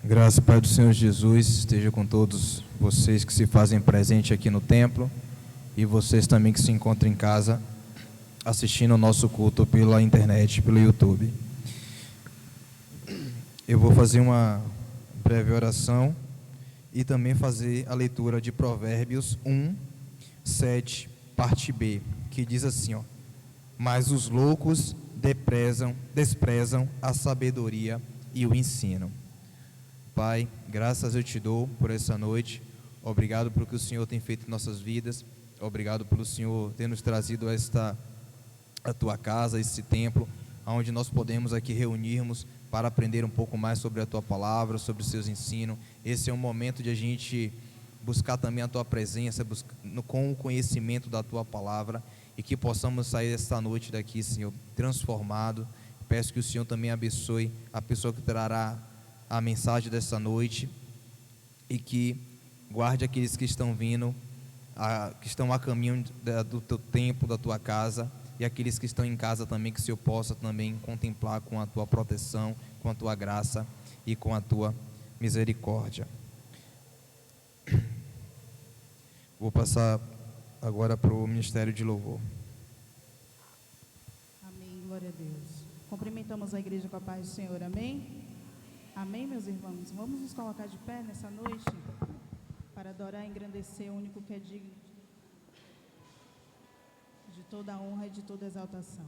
Graça e paz do Senhor Jesus esteja com todos vocês que se fazem presente aqui no templo e vocês também que se encontram em casa assistindo o nosso culto pela internet, pelo YouTube. Eu vou fazer uma breve oração e também fazer a leitura de Provérbios 1, 7, parte B, que diz assim, ó: mas os loucos desprezam a sabedoria e o ensino. Pai, graças eu te dou por essa noite. Obrigado pelo que o Senhor tem feito em nossas vidas. Obrigado pelo Senhor ter nos trazido a tua casa, esse templo, onde nós podemos aqui reunirmos para aprender um pouco mais sobre a tua palavra, sobre os seus ensinos. Esse é um momento de a gente buscar também a tua presença, com o conhecimento da tua palavra, e que possamos sair esta noite daqui, Senhor, transformado. Peço que o Senhor também abençoe a pessoa que trará a mensagem dessa noite e que guarde aqueles que estão vindo, que estão a caminho do teu templo, da tua casa, e aqueles que estão em casa também, que o Senhor possa também contemplar com a tua proteção, com a tua graça e com a tua misericórdia. Vou passar agora para o Ministério de Louvor. Amém, glória a Deus. Cumprimentamos a igreja com a paz do Senhor, amém? Amém, meus irmãos? Vamos nos colocar de pé nessa noite para adorar e engrandecer o único que é digno de toda a honra e de toda a exaltação.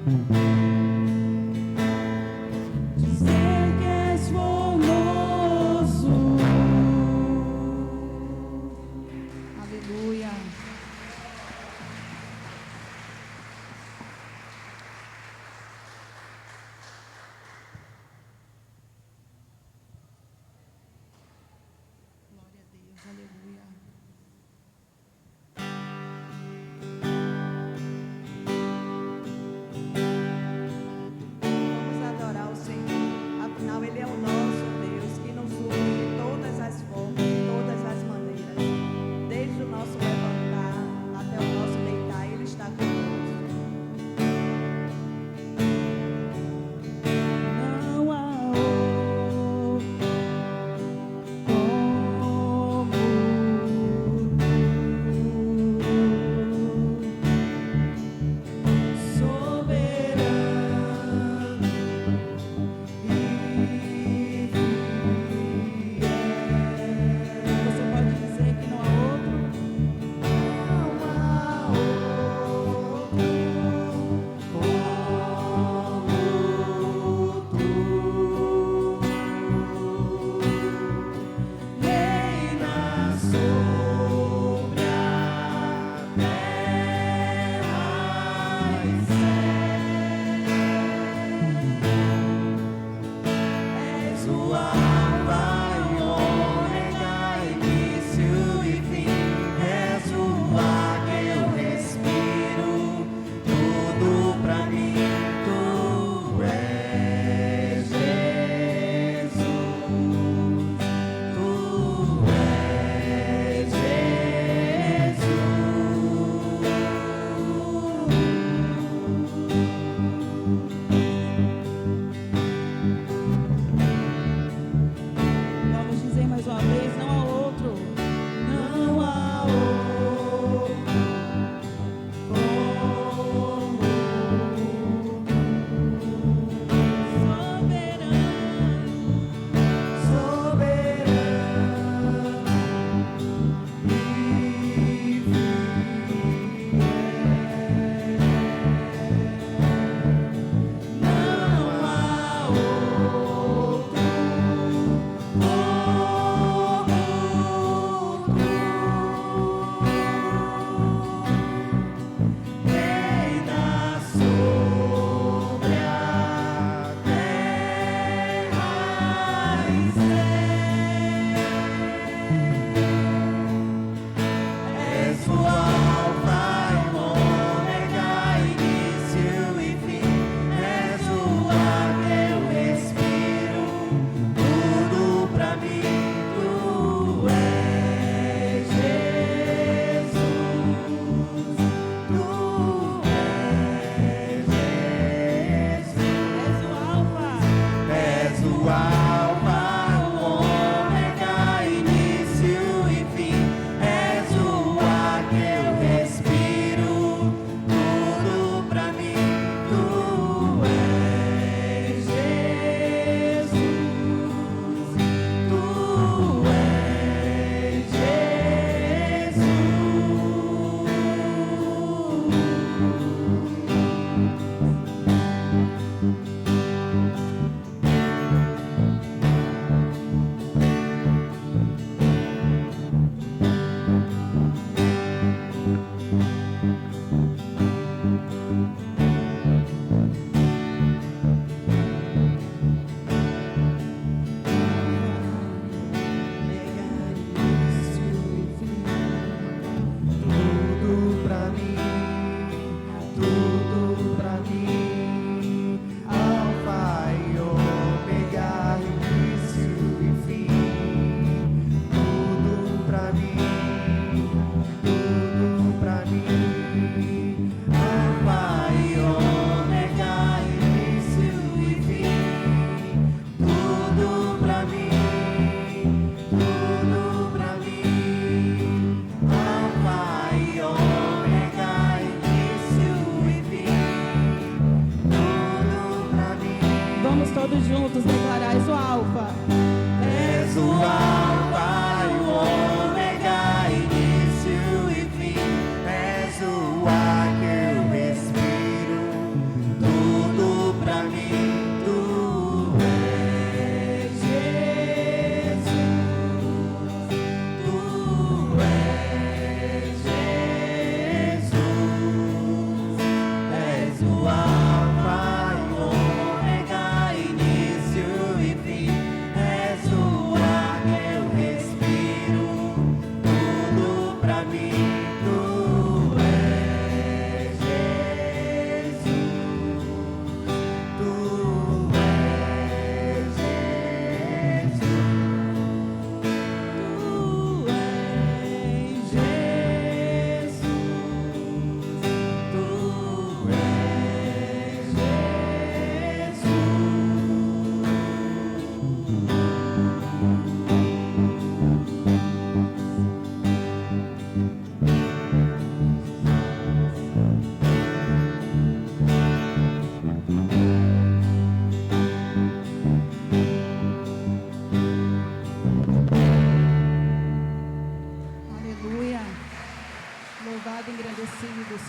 Tu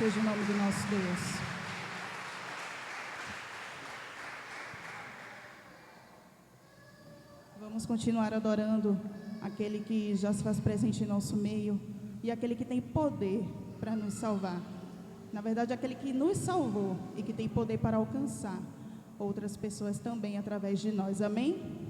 seja o nome do nosso Deus. Vamos continuar adorando aquele que já se faz presente em nosso meio e aquele que tem poder para nos salvar. Na verdade, aquele que nos salvou e que tem poder para alcançar outras pessoas também através de nós. Amém?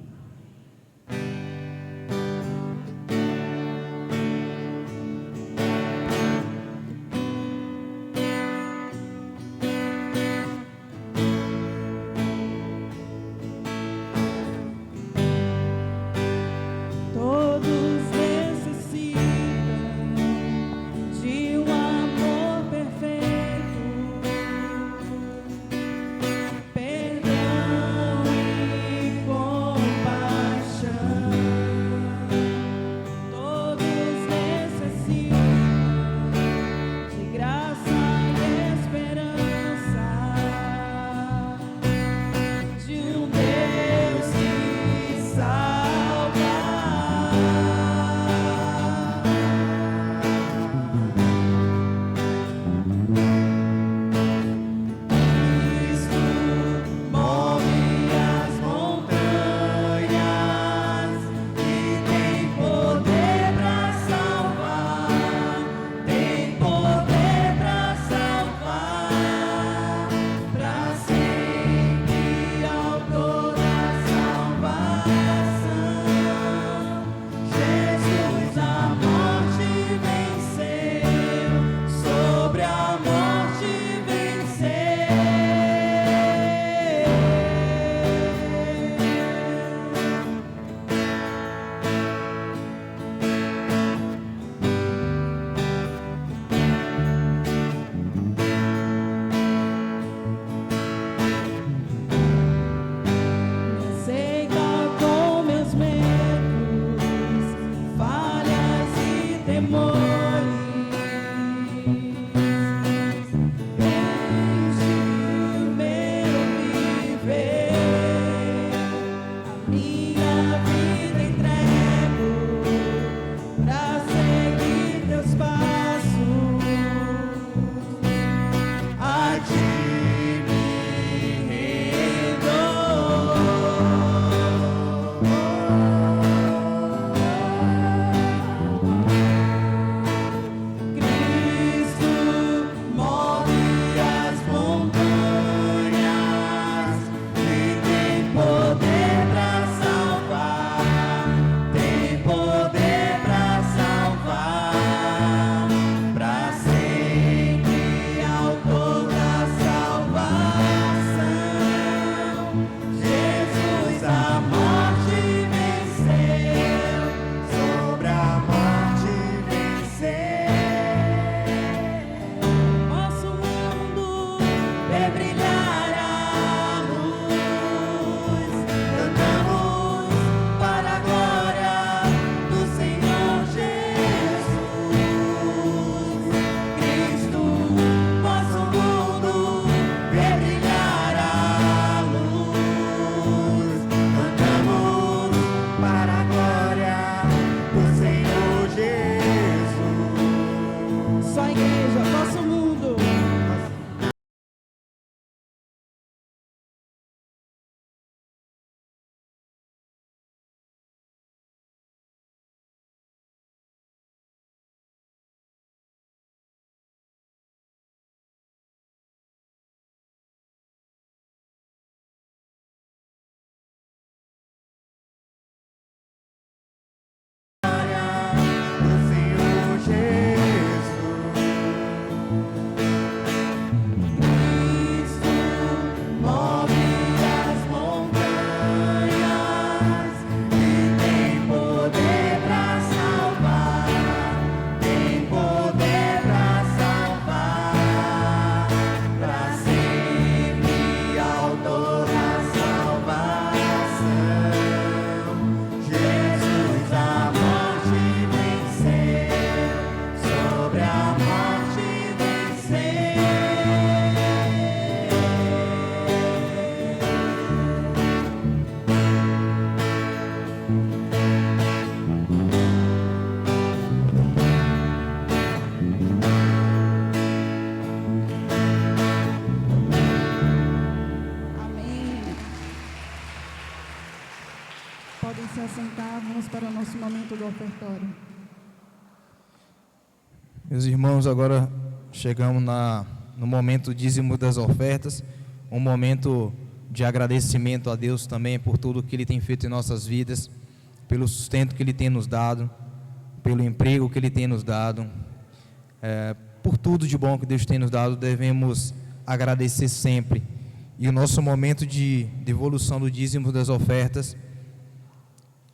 Perdão e podem se assentar, vamos para o nosso momento do ofertório. Meus irmãos, agora chegamos no momento dízimo das ofertas, um momento de agradecimento a Deus também por tudo que Ele tem feito em nossas vidas, pelo sustento que Ele tem nos dado, pelo emprego que Ele tem nos dado, por tudo de bom que Deus tem nos dado. Devemos agradecer sempre. E o nosso momento de devolução do dízimo das ofertas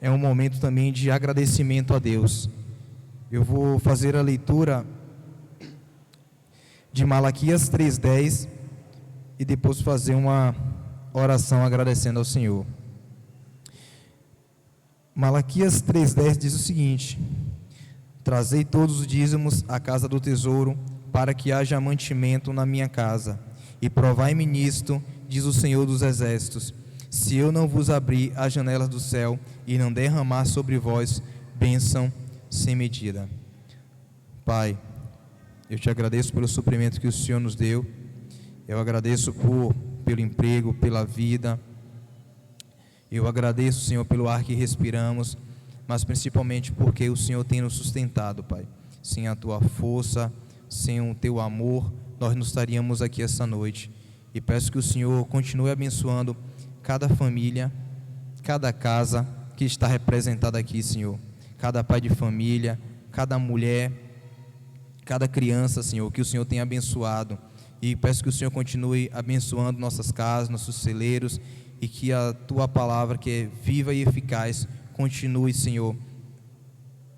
é um momento também de agradecimento a Deus. Eu vou fazer a leitura de Malaquias 3:10 e depois fazer uma oração agradecendo ao Senhor. Malaquias 3:10 diz o seguinte: trazei todos os dízimos à casa do tesouro, para que haja mantimento na minha casa, e provai-me nisto, diz o Senhor dos Exércitos, se eu não vos abrir as janelas do céu e não derramar sobre vós bênção sem medida. Pai, eu te agradeço pelo suprimento que o Senhor nos deu. Eu agradeço pelo emprego, pela vida. Eu agradeço, Senhor, pelo ar que respiramos, mas principalmente porque o Senhor tem nos sustentado, Pai. Sem a tua força, sem o teu amor, nós não estaríamos aqui essa noite. E peço que o Senhor continue abençoando cada família, cada casa que está representada aqui, Senhor. Cada pai de família, cada mulher, cada criança, Senhor, que o Senhor tem abençoado. E peço que o Senhor continue abençoando nossas casas, nossos celeiros, e que a tua palavra, que é viva e eficaz, continue, Senhor,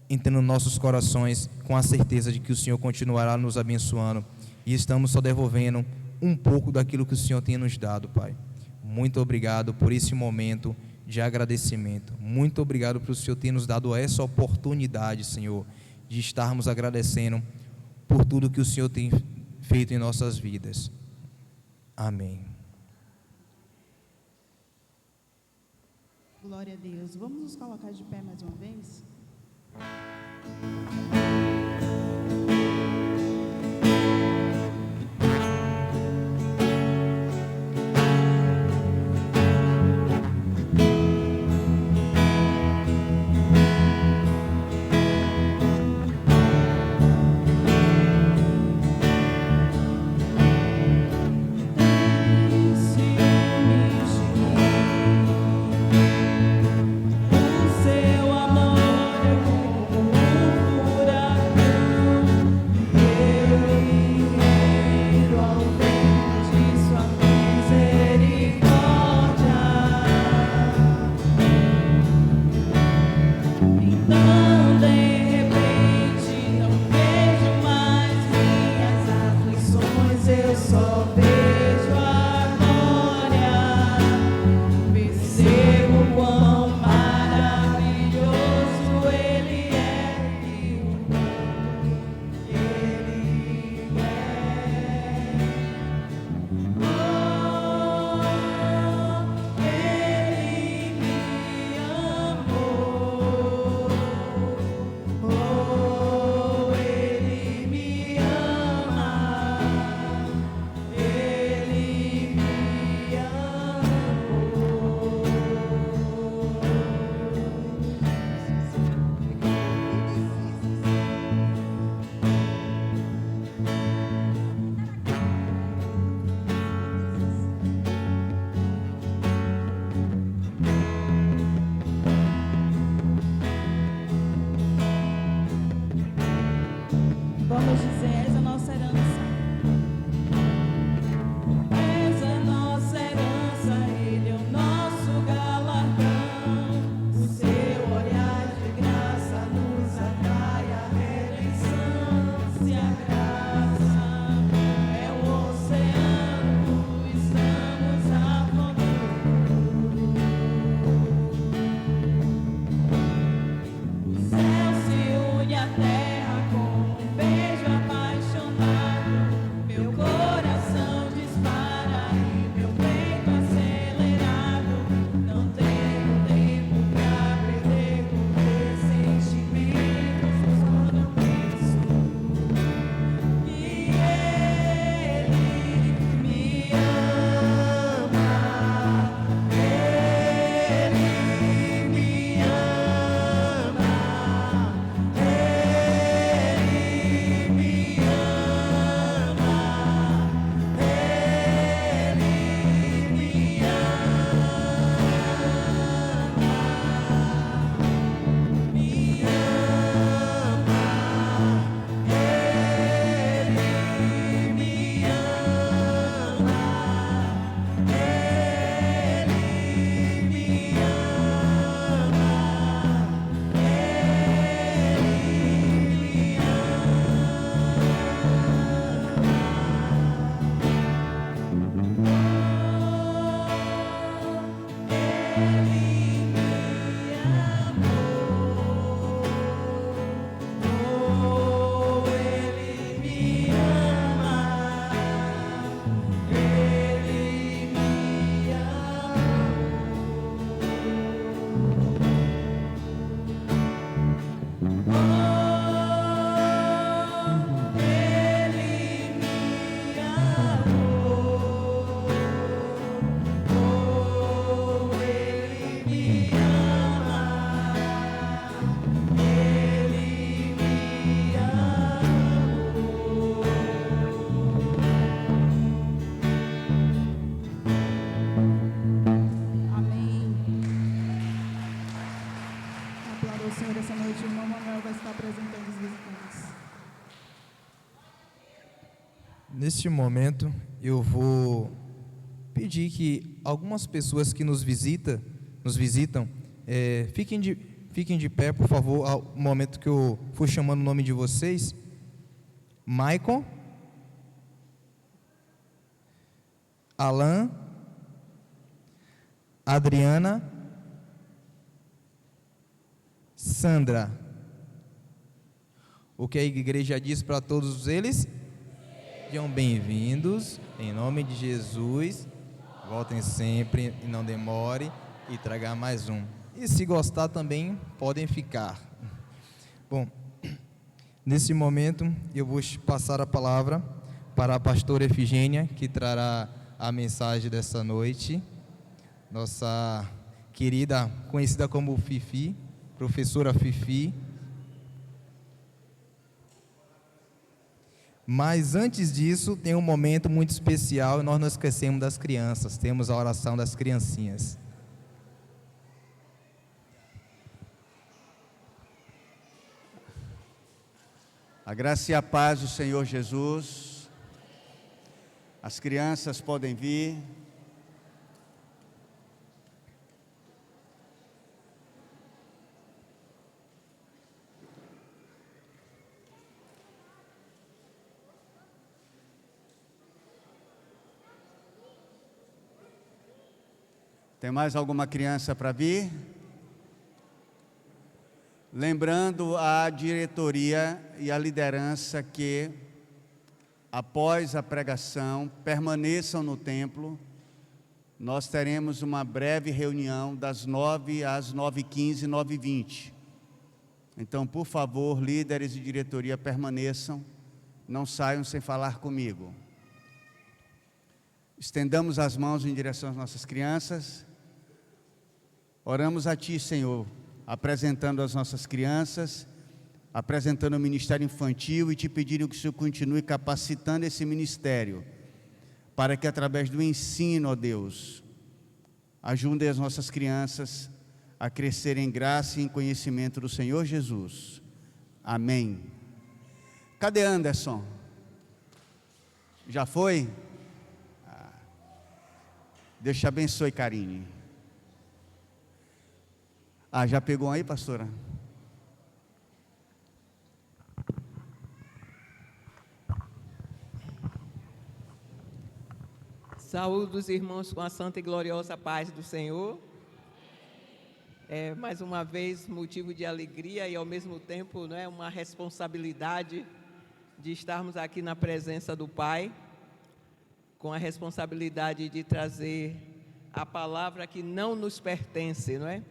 entrando nos nossos corações, com a certeza de que o Senhor continuará nos abençoando. E estamos só devolvendo um pouco daquilo que o Senhor tem nos dado, Pai. Muito obrigado por esse momento de agradecimento. Muito obrigado por o Senhor ter nos dado essa oportunidade, Senhor, de estarmos agradecendo por tudo que o Senhor tem feito em nossas vidas. Amém. Glória a Deus. Vamos nos colocar de pé mais uma vez? Seu amor Neste momento, eu vou pedir que algumas pessoas que nos visitam, fiquem de pé, por favor, ao momento que eu for chamando o nome de vocês. Maicon, Alan, Adriana, Sandra. O que a igreja diz para todos eles? Sejam bem-vindos, em nome de Jesus. Voltem sempre e não demore e traga mais um. E se gostar também, podem ficar. Bom, nesse momento eu vou passar a palavra para a pastora Efigênia, que trará a mensagem dessa noite. Nossa querida, conhecida como Fifi, professora Fifi. Mas antes disso, tem um momento muito especial e nós não esquecemos das crianças. Temos a oração das criancinhas. A graça e a paz do Senhor Jesus. As crianças podem vir. Tem mais alguma criança para vir? Lembrando a diretoria e a liderança que, após a pregação, permaneçam no templo. Nós teremos uma breve reunião das 9 às 9h15, 9h20. Então, por favor, líderes e diretoria, permaneçam, não saiam sem falar comigo. Estendamos as mãos em direção às nossas crianças. Oramos a Ti, Senhor, apresentando as nossas crianças, apresentando o ministério infantil e Te pedindo que o Senhor continue capacitando esse ministério, para que através do ensino, ó Deus, ajude as nossas crianças a crescer em graça e em conhecimento do Senhor Jesus. Amém. Cadê Anderson? Já foi? Deus te abençoe, Karine. Já pegou aí, pastora? Saúdo os irmãos com a santa e gloriosa paz do Senhor. Mais uma vez, motivo de alegria e ao mesmo tempo, uma responsabilidade de estarmos aqui na presença do Pai, com a responsabilidade de trazer a palavra que não nos pertence, não é?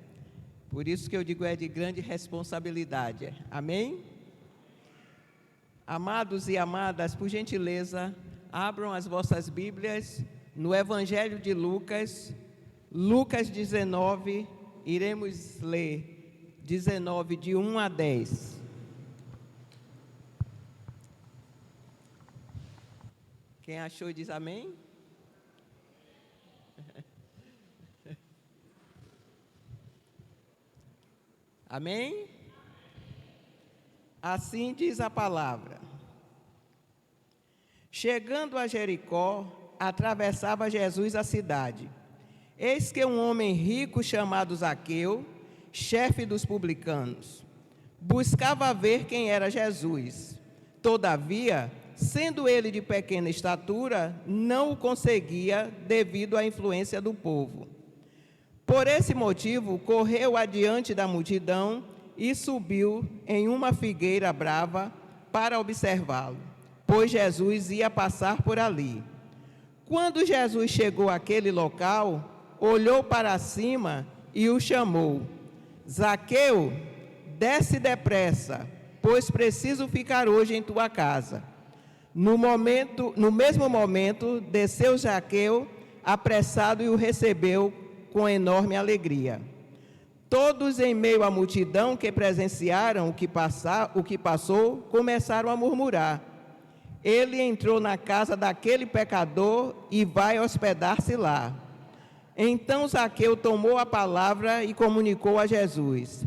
Por isso que eu digo, é de grande responsabilidade. Amém? Amados e amadas, por gentileza, abram as vossas Bíblias no Evangelho de Lucas, Lucas 19, iremos ler 19, de 1 a 10. Quem achou diz amém? Amém? Assim diz a palavra. Chegando a Jericó, atravessava Jesus a cidade. Eis que um homem rico chamado Zaqueu, chefe dos publicanos, buscava ver quem era Jesus. Todavia, sendo ele de pequena estatura, não o conseguia devido à influência do povo. Por esse motivo, correu adiante da multidão e subiu em uma figueira brava para observá-lo, pois Jesus ia passar por ali. Quando Jesus chegou àquele local, olhou para cima e o chamou: Zaqueu, desce depressa, pois preciso ficar hoje em tua casa. No mesmo momento, desceu Zaqueu, apressado, e o recebeu com enorme alegria. Todos, em meio à multidão que presenciaram o que passou, começaram a murmurar: ele entrou na casa daquele pecador e vai hospedar-se lá. Então Zaqueu tomou a palavra e comunicou a Jesus: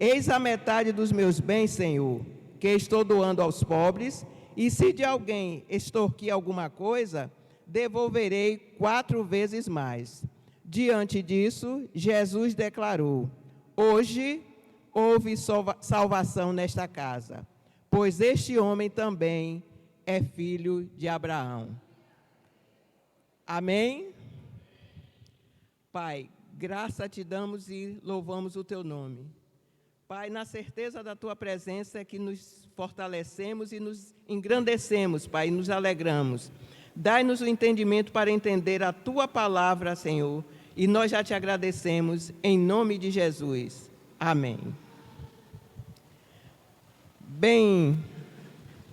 eis a metade dos meus bens, Senhor, que estou doando aos pobres, e se de alguém extorquir alguma coisa, devolverei 4 vezes mais. Diante disso, Jesus declarou: hoje houve salvação nesta casa, pois este homem também é filho de Abraão. Amém? Pai, graça te damos e louvamos o teu nome. Pai, na certeza da tua presença é que nos fortalecemos e nos engrandecemos, Pai, e nos alegramos. Dai-nos o entendimento para entender a tua palavra, Senhor, e nós já te agradecemos, em nome de Jesus. Amém. Bem,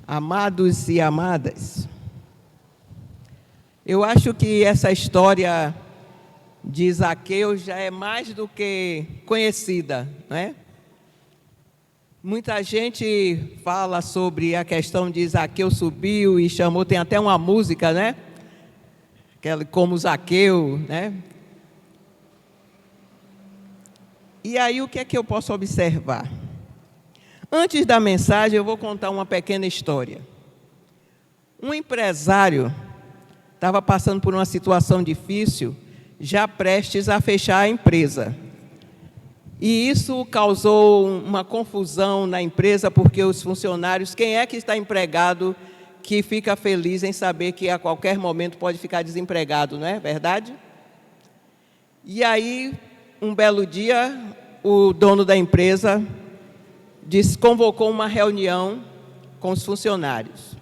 amados e amadas, eu acho que essa história de Zaqueu já é mais do que conhecida, não é? Muita gente fala sobre a questão de Zaqueu subiu e chamou, tem até uma música, né? Como Zaqueu, né? E aí o que é que eu posso observar? Antes da mensagem eu vou contar uma pequena história. Um empresário estava passando por uma situação difícil, já prestes a fechar a empresa. E isso causou uma confusão na empresa, porque os funcionários, quem é que está empregado, que fica feliz em saber que a qualquer momento pode ficar desempregado, não é verdade? E aí, um belo dia, o dono da empresa convocou uma reunião com os funcionários.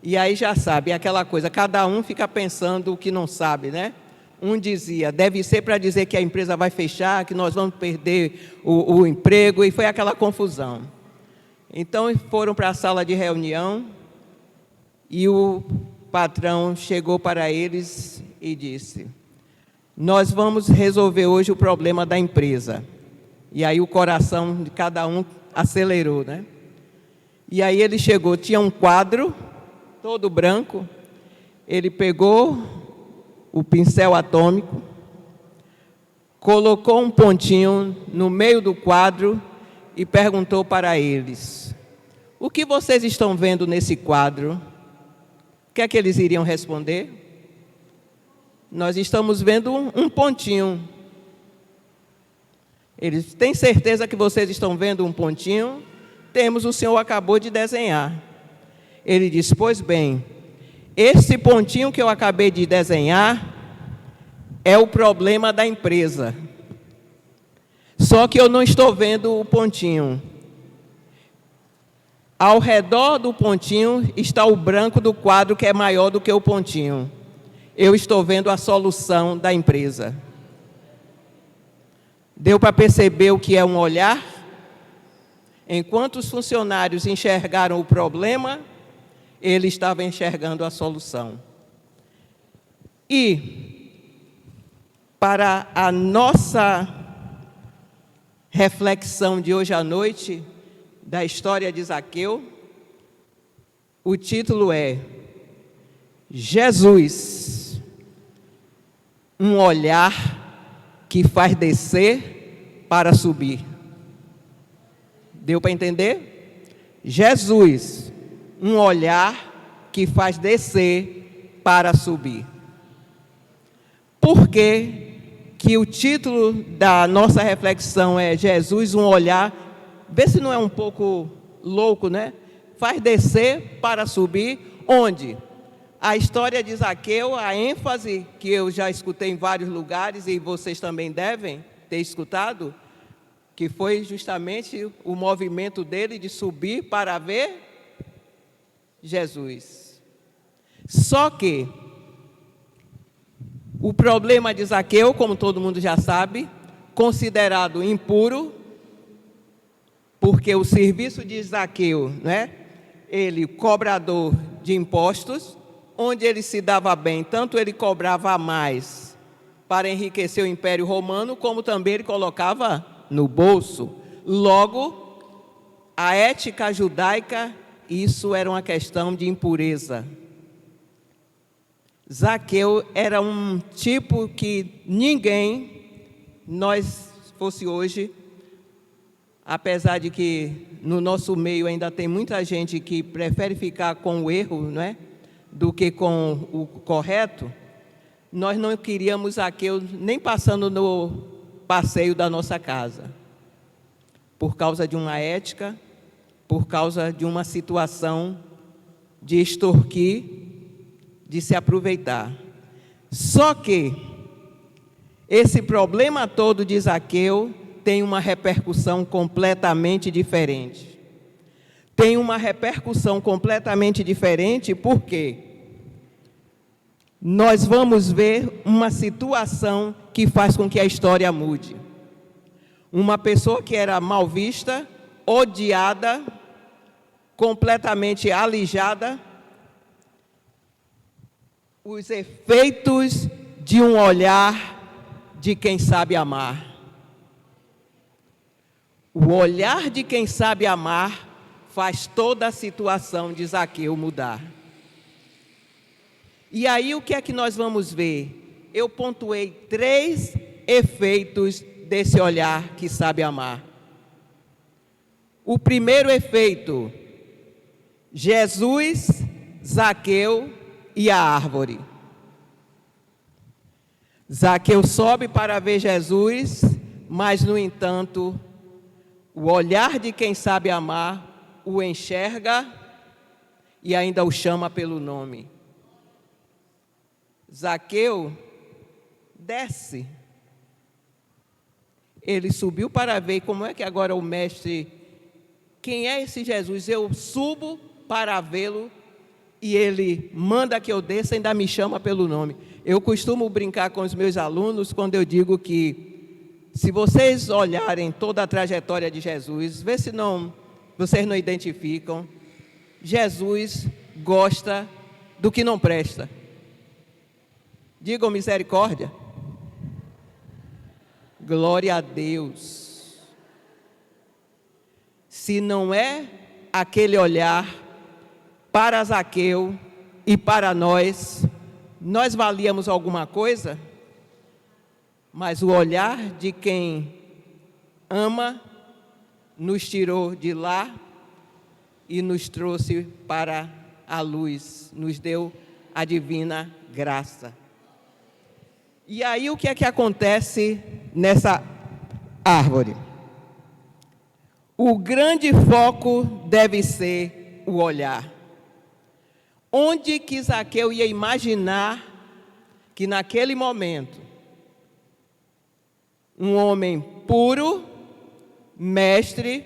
E aí já sabe, é aquela coisa, cada um fica pensando o que não sabe, né? Um dizia, deve ser para dizer que a empresa vai fechar, que nós vamos perder o emprego, e foi aquela confusão. Então, foram para a sala de reunião, e o patrão chegou para eles e disse: nós vamos resolver hoje o problema da empresa. E aí o coração de cada um acelerou, né? E aí ele chegou, tinha um quadro, todo branco, ele pegou o pincel atômico, colocou um pontinho no meio do quadro e perguntou para eles: o que vocês estão vendo nesse quadro? O que é que eles iriam responder? Nós estamos vendo um pontinho. Eles têm certeza que vocês estão vendo um pontinho? Temos, o senhor acabou de desenhar. Ele disse: pois bem, esse pontinho que eu acabei de desenhar é o problema da empresa. Só que eu não estou vendo o pontinho. Ao redor do pontinho está o branco do quadro, que é maior do que o pontinho. Eu estou vendo a solução da empresa. Deu para perceber o que é um olhar? Enquanto os funcionários enxergaram o problema, ele estava enxergando a solução. E, para a nossa reflexão de hoje à noite, da história de Zaqueu, o título é Jesus, um olhar que faz descer para subir. Deu para entender? Jesus, um olhar que faz descer para subir. Por que o título da nossa reflexão é Jesus, um olhar? Vê se não é um pouco louco, né? Faz descer para subir. Onde? A história de Zaqueu, a ênfase que eu já escutei em vários lugares, e vocês também devem ter escutado, que foi justamente o movimento dele de subir para ver Jesus. Só que o problema de Zaqueu, como todo mundo já sabe, considerado impuro, porque o serviço de Zaqueu, né, ele cobrador de impostos, onde ele se dava bem, tanto ele cobrava a mais para enriquecer o Império Romano, como também ele colocava no bolso. Logo, a ética judaica, isso era uma questão de impureza. Zaqueu era um tipo que ninguém, nós fosse hoje, apesar de que no nosso meio ainda tem muita gente que prefere ficar com o erro, não é? Do que com o correto, nós não queríamos Zaqueu nem passando no passeio da nossa casa, por causa de uma ética, por causa de uma situação de extorquir, de se aproveitar. Só que esse problema todo de Zaqueu tem uma repercussão completamente diferente. Tem uma repercussão completamente diferente porque nós vamos ver uma situação que faz com que a história mude. Uma pessoa que era mal vista, odiada, completamente alijada, os efeitos de um olhar de quem sabe amar. O olhar de quem sabe amar faz toda a situação de Zaqueu mudar. E aí o que é que nós vamos ver? Eu pontuei 3 efeitos desse olhar que sabe amar. O primeiro efeito: Jesus, Zaqueu e a árvore. Zaqueu sobe para ver Jesus, mas, no entanto, o olhar de quem sabe amar o enxerga e ainda o chama pelo nome. Zaqueu desce. Ele subiu para ver como é que agora o mestre, quem é esse Jesus? Eu subo para vê-lo e ele manda que eu desça e ainda me chama pelo nome. Eu costumo brincar com os meus alunos quando eu digo que, se vocês olharem toda a trajetória de Jesus, vê se vocês não identificam, Jesus gosta do que não presta. Digam misericórdia. Glória a Deus. Se não é aquele olhar para Zaqueu e para nós valíamos alguma coisa? Mas o olhar de quem ama nos tirou de lá e nos trouxe para a luz, nos deu a divina graça. E aí o que é que acontece nessa árvore? O grande foco deve ser o olhar. Onde que Zaqueu ia imaginar que naquele momento um homem puro, mestre,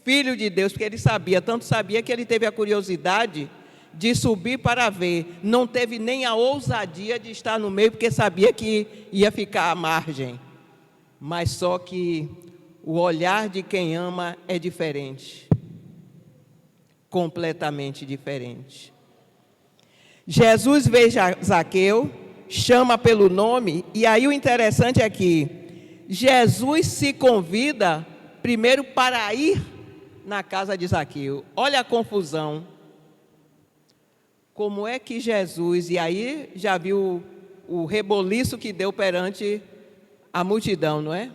filho de Deus, porque ele sabia, tanto sabia que ele teve a curiosidade de subir para ver, não teve nem a ousadia de estar no meio, porque sabia que ia ficar à margem. Mas só que o olhar de quem ama é diferente, completamente diferente. Jesus vê Zaqueu, chama pelo nome, e aí o interessante é que Jesus se convida primeiro para ir na casa de Zaqueu. Olha a confusão. Como é que Jesus, e aí já viu o reboliço que deu perante a multidão, não é?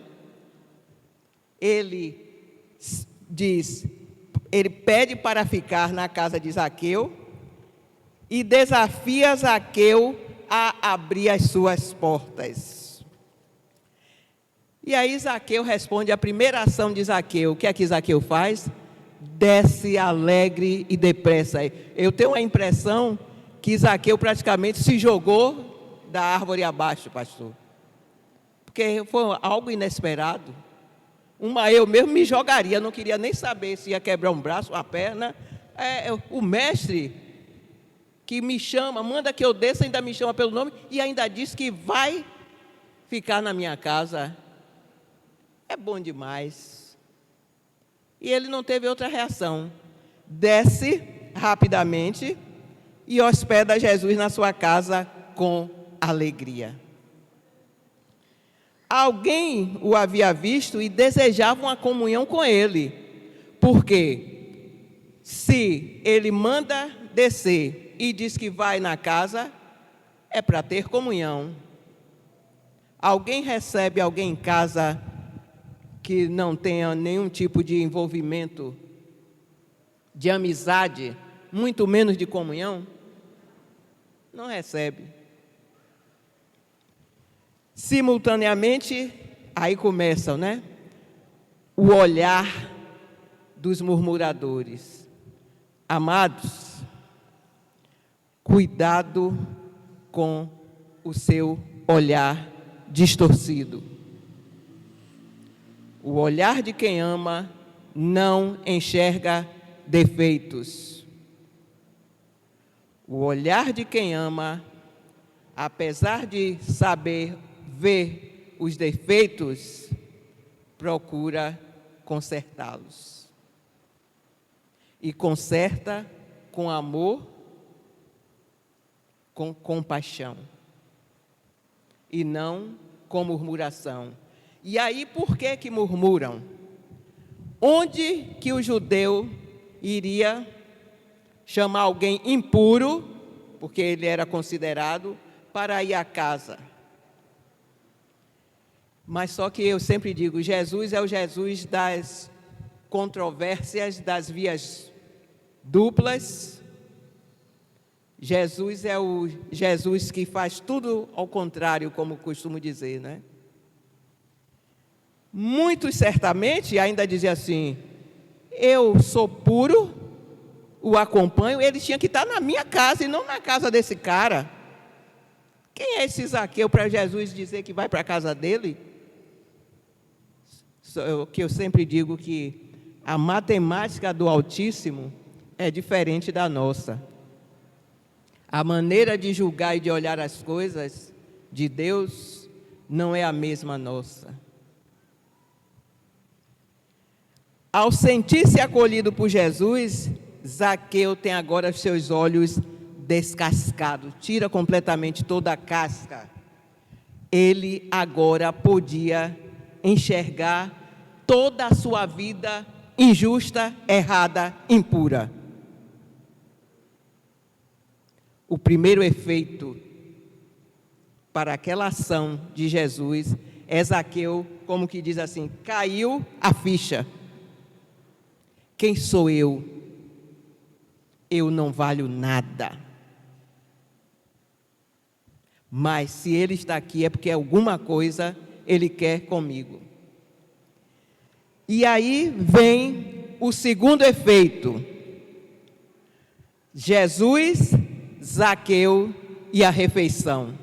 Ele diz, ele pede para ficar na casa de Zaqueu e desafia Zaqueu a abrir as suas portas. E aí Zaqueu responde, a primeira ação de Zaqueu, o que é que Zaqueu faz? Desce alegre e depressa. Eu tenho a impressão que Zaqueu praticamente se jogou da árvore abaixo, pastor. Porque foi algo inesperado. Eu mesmo me jogaria, não queria nem saber se ia quebrar um braço, uma perna. O mestre que me chama, manda que eu desça, ainda me chama pelo nome e ainda diz que vai ficar na minha casa. É bom demais. E ele não teve outra reação. Desce rapidamente e hospeda Jesus na sua casa com alegria. Alguém o havia visto e desejava uma comunhão com ele. Porque se ele manda descer e diz que vai na casa, é para ter comunhão. Alguém recebe alguém em casa que não tenha nenhum tipo de envolvimento, de amizade, muito menos de comunhão, não recebe. Simultaneamente, aí começam, né? O olhar dos murmuradores. Amados, cuidado com o seu olhar distorcido. O olhar de quem ama não enxerga defeitos. O olhar de quem ama, apesar de saber ver os defeitos, procura consertá-los. E conserta com amor, com compaixão. E não com murmuração. E aí, por que murmuram? Onde que o judeu iria chamar alguém impuro, porque ele era considerado, para ir à casa? Mas só que eu sempre digo, Jesus é o Jesus das controvérsias, das vias duplas. Jesus é o Jesus que faz tudo ao contrário, como costumo dizer, né? Muitos certamente ainda diziam assim, eu sou puro, o acompanho, ele tinha que estar na minha casa e não na casa desse cara. Quem é esse Zaqueu para Jesus dizer que vai para a casa dele? Que eu sempre digo que a matemática do Altíssimo é diferente da nossa. A maneira de julgar e de olhar as coisas de Deus não é a mesma nossa. Ao sentir-se acolhido por Jesus, Zaqueu tem agora os seus olhos descascados, tira completamente toda a casca. Ele agora podia enxergar toda a sua vida injusta, errada, impura. O primeiro efeito para aquela ação de Jesus é Zaqueu, como que diz assim, caiu a ficha. Quem sou eu? Eu não valho nada. Mas se ele está aqui é porque alguma coisa ele quer comigo. E aí vem o segundo efeito. Jesus, Zaqueu e a refeição.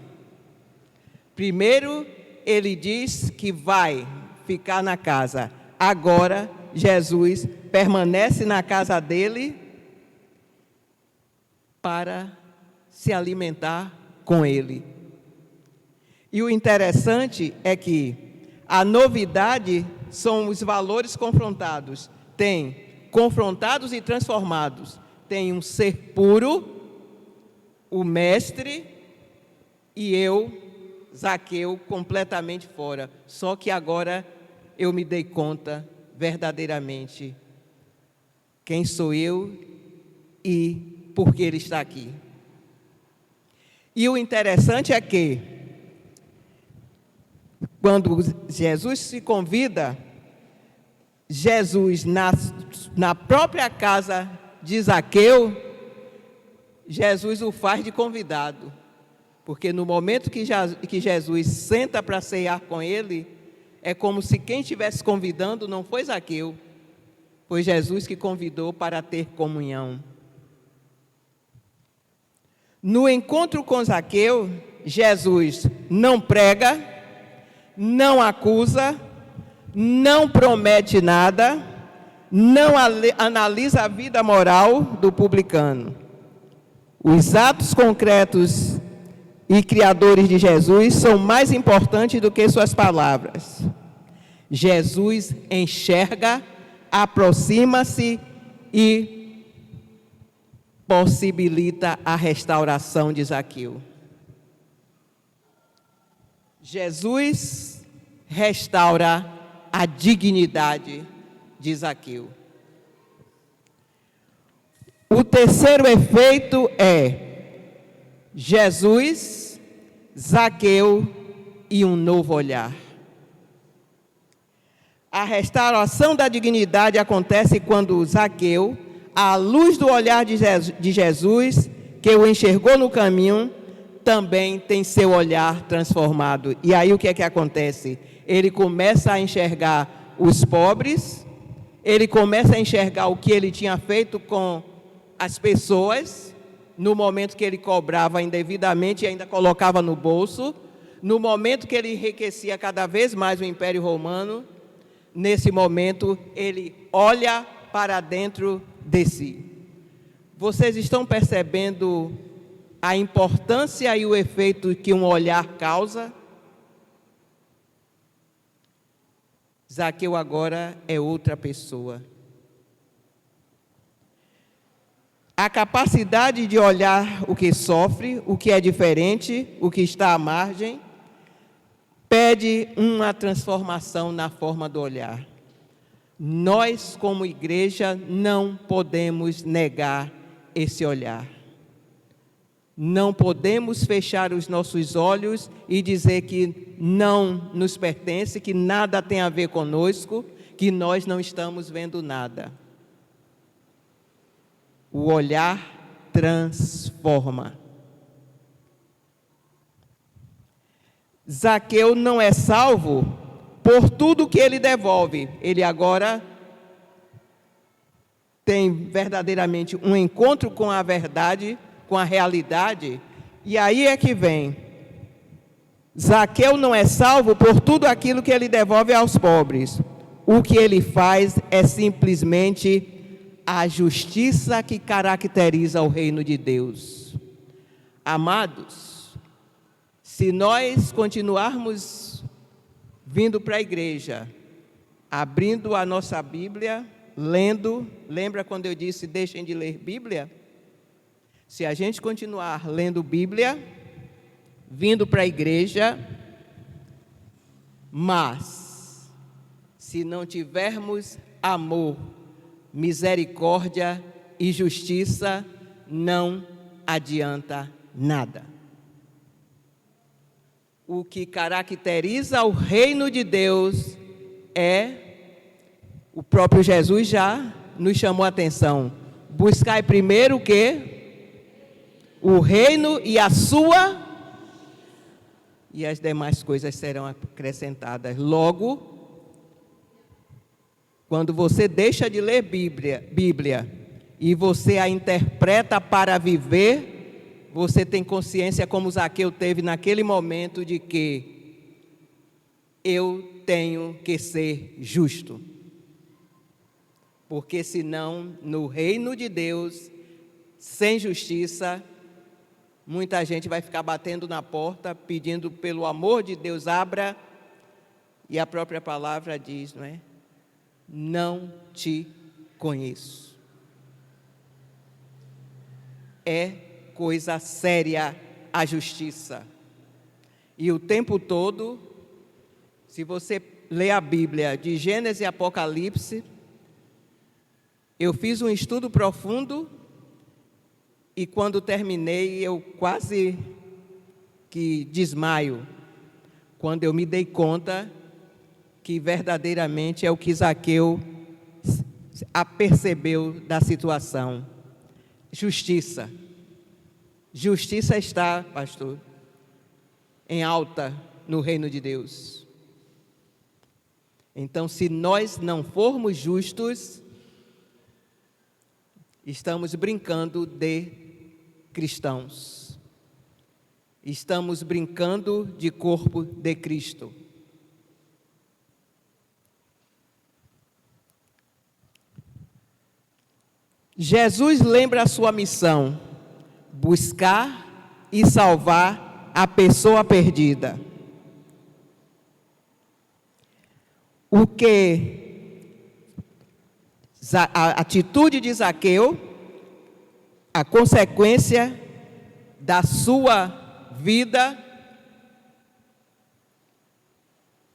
Primeiro, ele diz que vai ficar na casa. Agora, Jesus permanece na casa dele para se alimentar com ele. E o interessante é que a novidade são os valores confrontados. Tem confrontados e transformados. Tem um ser puro, o mestre, e eu, Zaqueu, completamente fora. Só que agora eu me dei conta verdadeiramente quem sou eu e por que ele está aqui. E o interessante é que, quando Jesus se convida, Jesus, na própria casa de Zaqueu, Jesus o faz de convidado. Porque no momento que Jesus senta para ceiar com ele, é como se quem estivesse convidando não foi Zaqueu, foi Jesus que convidou para ter comunhão. No encontro com Zaqueu, Jesus não prega, não acusa, não promete nada, não analisa a vida moral do publicano. Os atos concretos e criadores de Jesus são mais importantes do que suas palavras. Jesus enxerga, aproxima-se e possibilita a restauração de Zaqueu. Jesus restaura a dignidade de Zaqueu. O terceiro efeito é Jesus, Zaqueu e um novo olhar. A restauração da dignidade acontece quando Zaqueu, à luz do olhar de Jesus, que o enxergou no caminho, também tem seu olhar transformado. E aí o que é que acontece? Ele começa a enxergar os pobres, ele começa a enxergar o que ele tinha feito com as pessoas, no momento que ele cobrava indevidamente e ainda colocava no bolso, no momento que ele enriquecia cada vez mais o Império Romano, nesse momento ele olha para dentro de si. Vocês estão percebendo a importância e o efeito que um olhar causa? Zaqueu agora é outra pessoa. A capacidade de olhar o que sofre, o que é diferente, o que está à margem, pede uma transformação na forma do olhar. Nós, como igreja, não podemos negar esse olhar. Não podemos fechar os nossos olhos e dizer que não nos pertence, que nada tem a ver conosco, que nós não estamos vendo nada. O olhar transforma. Zaqueu não é salvo por tudo que ele devolve. Ele agora tem verdadeiramente um encontro com a verdade, com a realidade, e aí é que vem. Zaqueu não é salvo por tudo aquilo que ele devolve aos pobres. O que ele faz é simplesmente a justiça que caracteriza o reino de Deus. Amados, se nós continuarmos vindo para a igreja, abrindo a nossa Bíblia, lendo, lembra quando eu disse deixem de ler Bíblia? Se a gente continuar lendo Bíblia, vindo para a igreja, mas se não tivermos amor, misericórdia e justiça, não adianta nada. O que caracteriza o reino de Deus o próprio Jesus já nos chamou a atenção. Buscai primeiro o quê? O reino e a sua, e as demais coisas serão acrescentadas. Logo, quando você deixa de ler Bíblia e você a interpreta para viver, você tem consciência, como Zaqueu teve naquele momento, de que eu tenho que ser justo. Porque senão, no reino de Deus, sem justiça, muita gente vai ficar batendo na porta, pedindo pelo amor de Deus, abra, e a própria palavra diz, não é? Não te conheço. É coisa séria a justiça. E o tempo todo, se você ler a Bíblia de Gênesis e Apocalipse, eu fiz um estudo profundo e quando terminei eu quase que desmaio, quando eu me dei conta que verdadeiramente é o que Zaqueu apercebeu da situação. Justiça. Justiça está, pastor, em alta no reino de Deus. Então, se nós não formos justos, estamos brincando de cristãos. Estamos brincando de corpo de Cristo. Jesus lembra a sua missão: buscar e salvar a pessoa perdida. O que a atitude de Zaqueu, a consequência da sua vida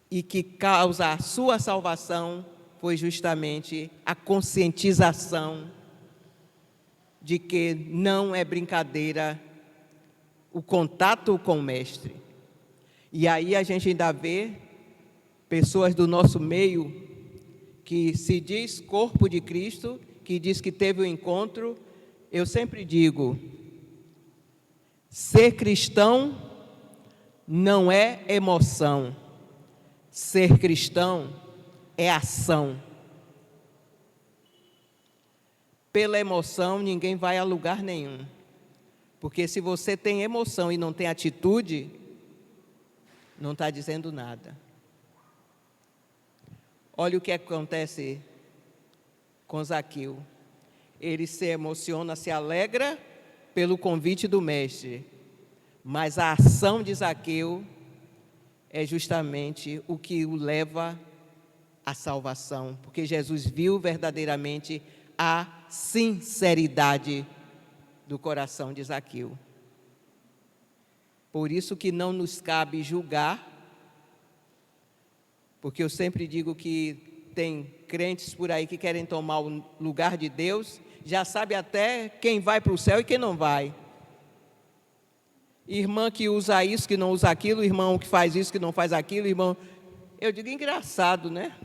e que causa a sua salvação, foi justamente a conscientização de que não é brincadeira o contato com o Mestre. E aí a gente ainda vê pessoas do nosso meio que se diz corpo de Cristo, que diz que teve o encontro, eu sempre digo, ser cristão não é emoção, ser cristão é ação. Pela emoção ninguém vai a lugar nenhum, porque se você tem emoção e não tem atitude, não está dizendo nada. Olha o que acontece com Zaqueu. Ele se emociona, se alegra pelo convite do mestre, mas a ação de Zaqueu é justamente o que o leva à salvação, porque Jesus viu verdadeiramente a sinceridade do coração de Zaqueu. Por isso que não nos cabe julgar, porque eu sempre digo que tem crentes por aí que querem tomar o lugar de Deus, já sabe até quem vai para o céu e quem não vai. Irmã que usa isso, que não usa aquilo, irmão que faz isso, que não faz aquilo, irmão... Eu digo engraçado, né?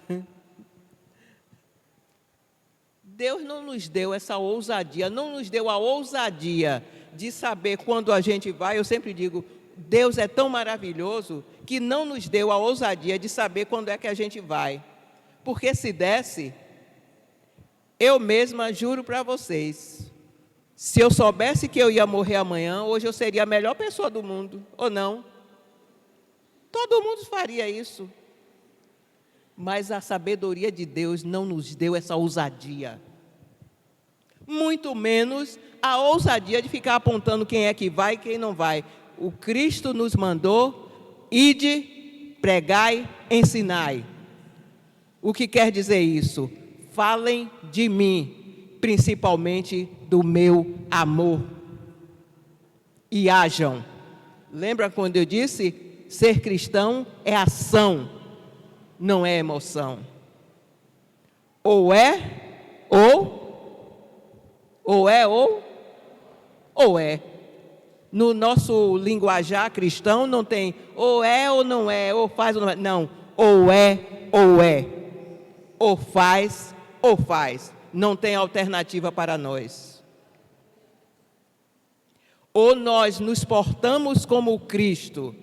Deus não nos deu essa ousadia, não nos deu a ousadia de saber quando a gente vai. Eu sempre digo, Deus é tão maravilhoso que não nos deu a ousadia de saber quando é que a gente vai. Porque se desse, eu mesma juro para vocês, se eu soubesse que eu ia morrer amanhã, hoje eu seria a melhor pessoa do mundo, ou não? Todo mundo faria isso. Mas a sabedoria de Deus não nos deu essa ousadia. Muito menos a ousadia de ficar apontando quem é que vai e quem não vai. O Cristo nos mandou, ide, pregai, ensinai. O que quer dizer isso? Falem de mim, principalmente do meu amor. E hajam. Lembra quando eu disse? Ser cristão é ação, não é emoção. Ou é, ou é. No nosso linguajar cristão não tem ou é ou não é, ou faz ou não é. Não, ou é. Ou faz ou faz. Não tem alternativa para nós. Ou nós nos portamos como Cristo,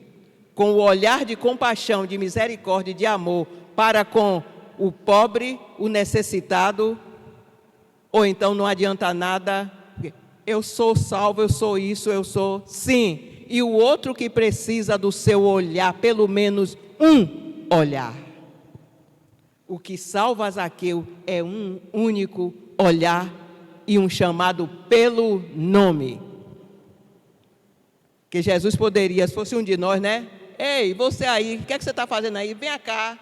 com o olhar de compaixão, de misericórdia e de amor para com o pobre, o necessitado, ou então não adianta nada, eu sou salvo, eu sou isso, eu sou... Sim, e o outro que precisa do seu olhar, pelo menos um olhar. O que salva Zaqueu é um único olhar e um chamado pelo nome. Que Jesus poderia, se fosse um de nós, né? Ei, você aí, o que é que você está fazendo aí? Venha cá.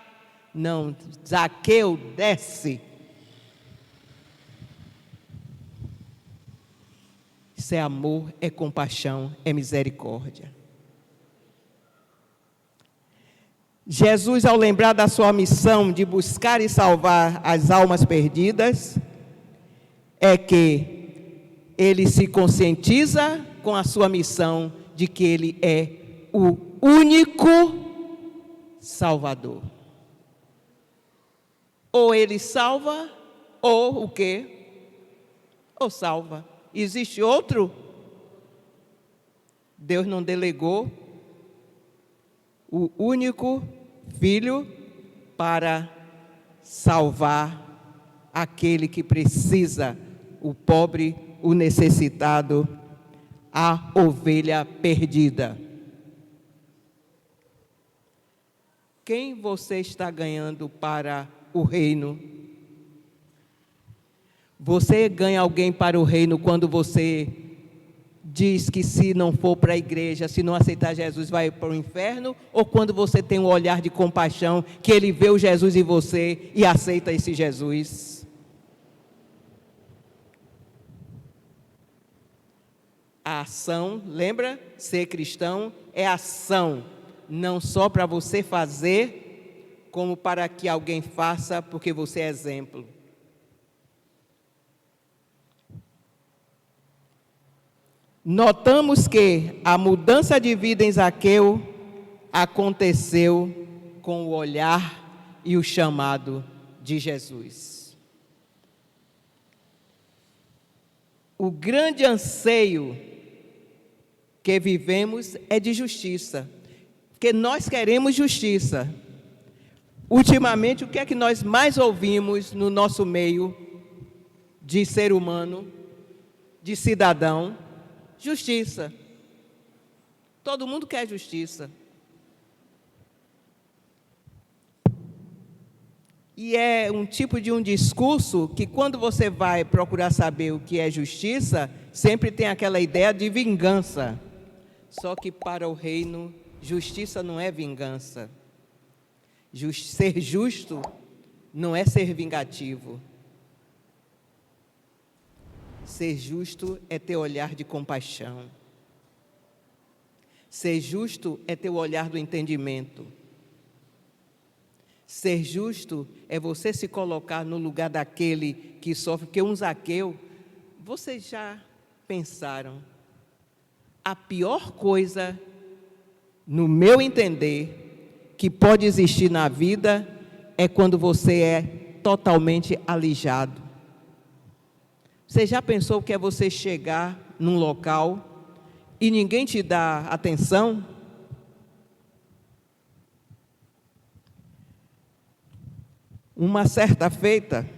Não, Zaqueu, desce. Isso é amor, é compaixão, é misericórdia. Jesus, ao lembrar da sua missão de buscar e salvar as almas perdidas, é que ele se conscientiza com a sua missão de que ele é o único Salvador. Ou ele salva, ou o quê? Ou salva. Existe outro? Deus não delegou o único Filho para salvar aquele que precisa, o pobre, o necessitado, a ovelha perdida. Quem você está ganhando para o reino? Você ganha alguém para o reino quando você diz que se não for para a igreja, se não aceitar Jesus, vai para o inferno? Ou quando você tem um olhar de compaixão, que ele vê o Jesus em você e aceita esse Jesus? A ação, lembra? Ser cristão é ação, não só para você fazer, como para que alguém faça, porque você é exemplo. Notamos que a mudança de vida em Zaqueu aconteceu com o olhar e o chamado de Jesus. O grande anseio que vivemos é de justiça, porque nós queremos justiça. Ultimamente, o que é que nós mais ouvimos no nosso meio de ser humano, de cidadão? Justiça. Todo mundo quer justiça. E é um tipo de um discurso que, quando você vai procurar saber o que é justiça, sempre tem aquela ideia de vingança. Só que para o reino, justiça não é vingança. Ser justo não é ser vingativo. Ser justo é ter olhar de compaixão. Ser justo é ter o olhar do entendimento. Ser justo é você se colocar no lugar daquele que sofre, porque um Zaqueu, vocês já pensaram, a pior coisa, no meu entender, que pode existir na vida, é quando você é totalmente alijado. Você já pensou o que é você chegar num local e ninguém te dá atenção? Uma certa feita,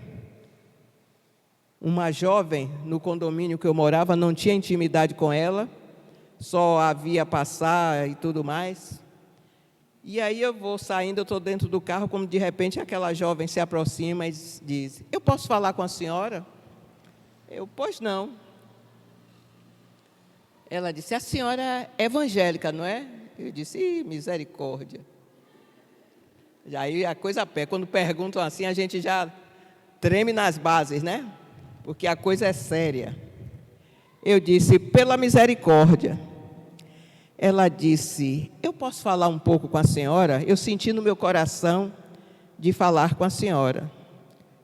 uma jovem no condomínio que eu morava, não tinha intimidade com ela, só a via passar e tudo mais. E aí eu vou saindo, eu estou dentro do carro, como de repente aquela jovem se aproxima e diz: eu posso falar com a senhora? Eu, pois não. Ela disse: a senhora é evangélica, não é? Eu disse: ih, misericórdia. E aí a coisa pega. Quando perguntam assim, a gente já treme nas bases, né? Porque a coisa é séria. Eu disse: pela misericórdia. Ela disse: eu posso falar um pouco com a senhora? Eu senti no meu coração de falar com a senhora.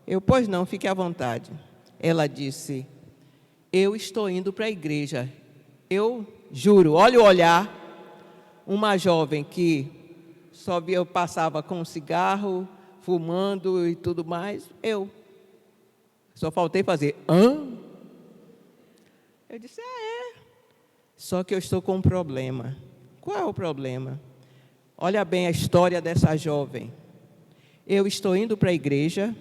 Eu, pois não, fique à vontade. Ela disse: eu estou indo para a igreja. Eu juro, olha o olhar, uma jovem que só via, eu passava com um cigarro, fumando e tudo mais, eu só faltei fazer, hã? Eu disse: ah, é? Só que eu estou com um problema. Qual é o problema? Olha bem a história dessa jovem. Eu estou indo para a igreja,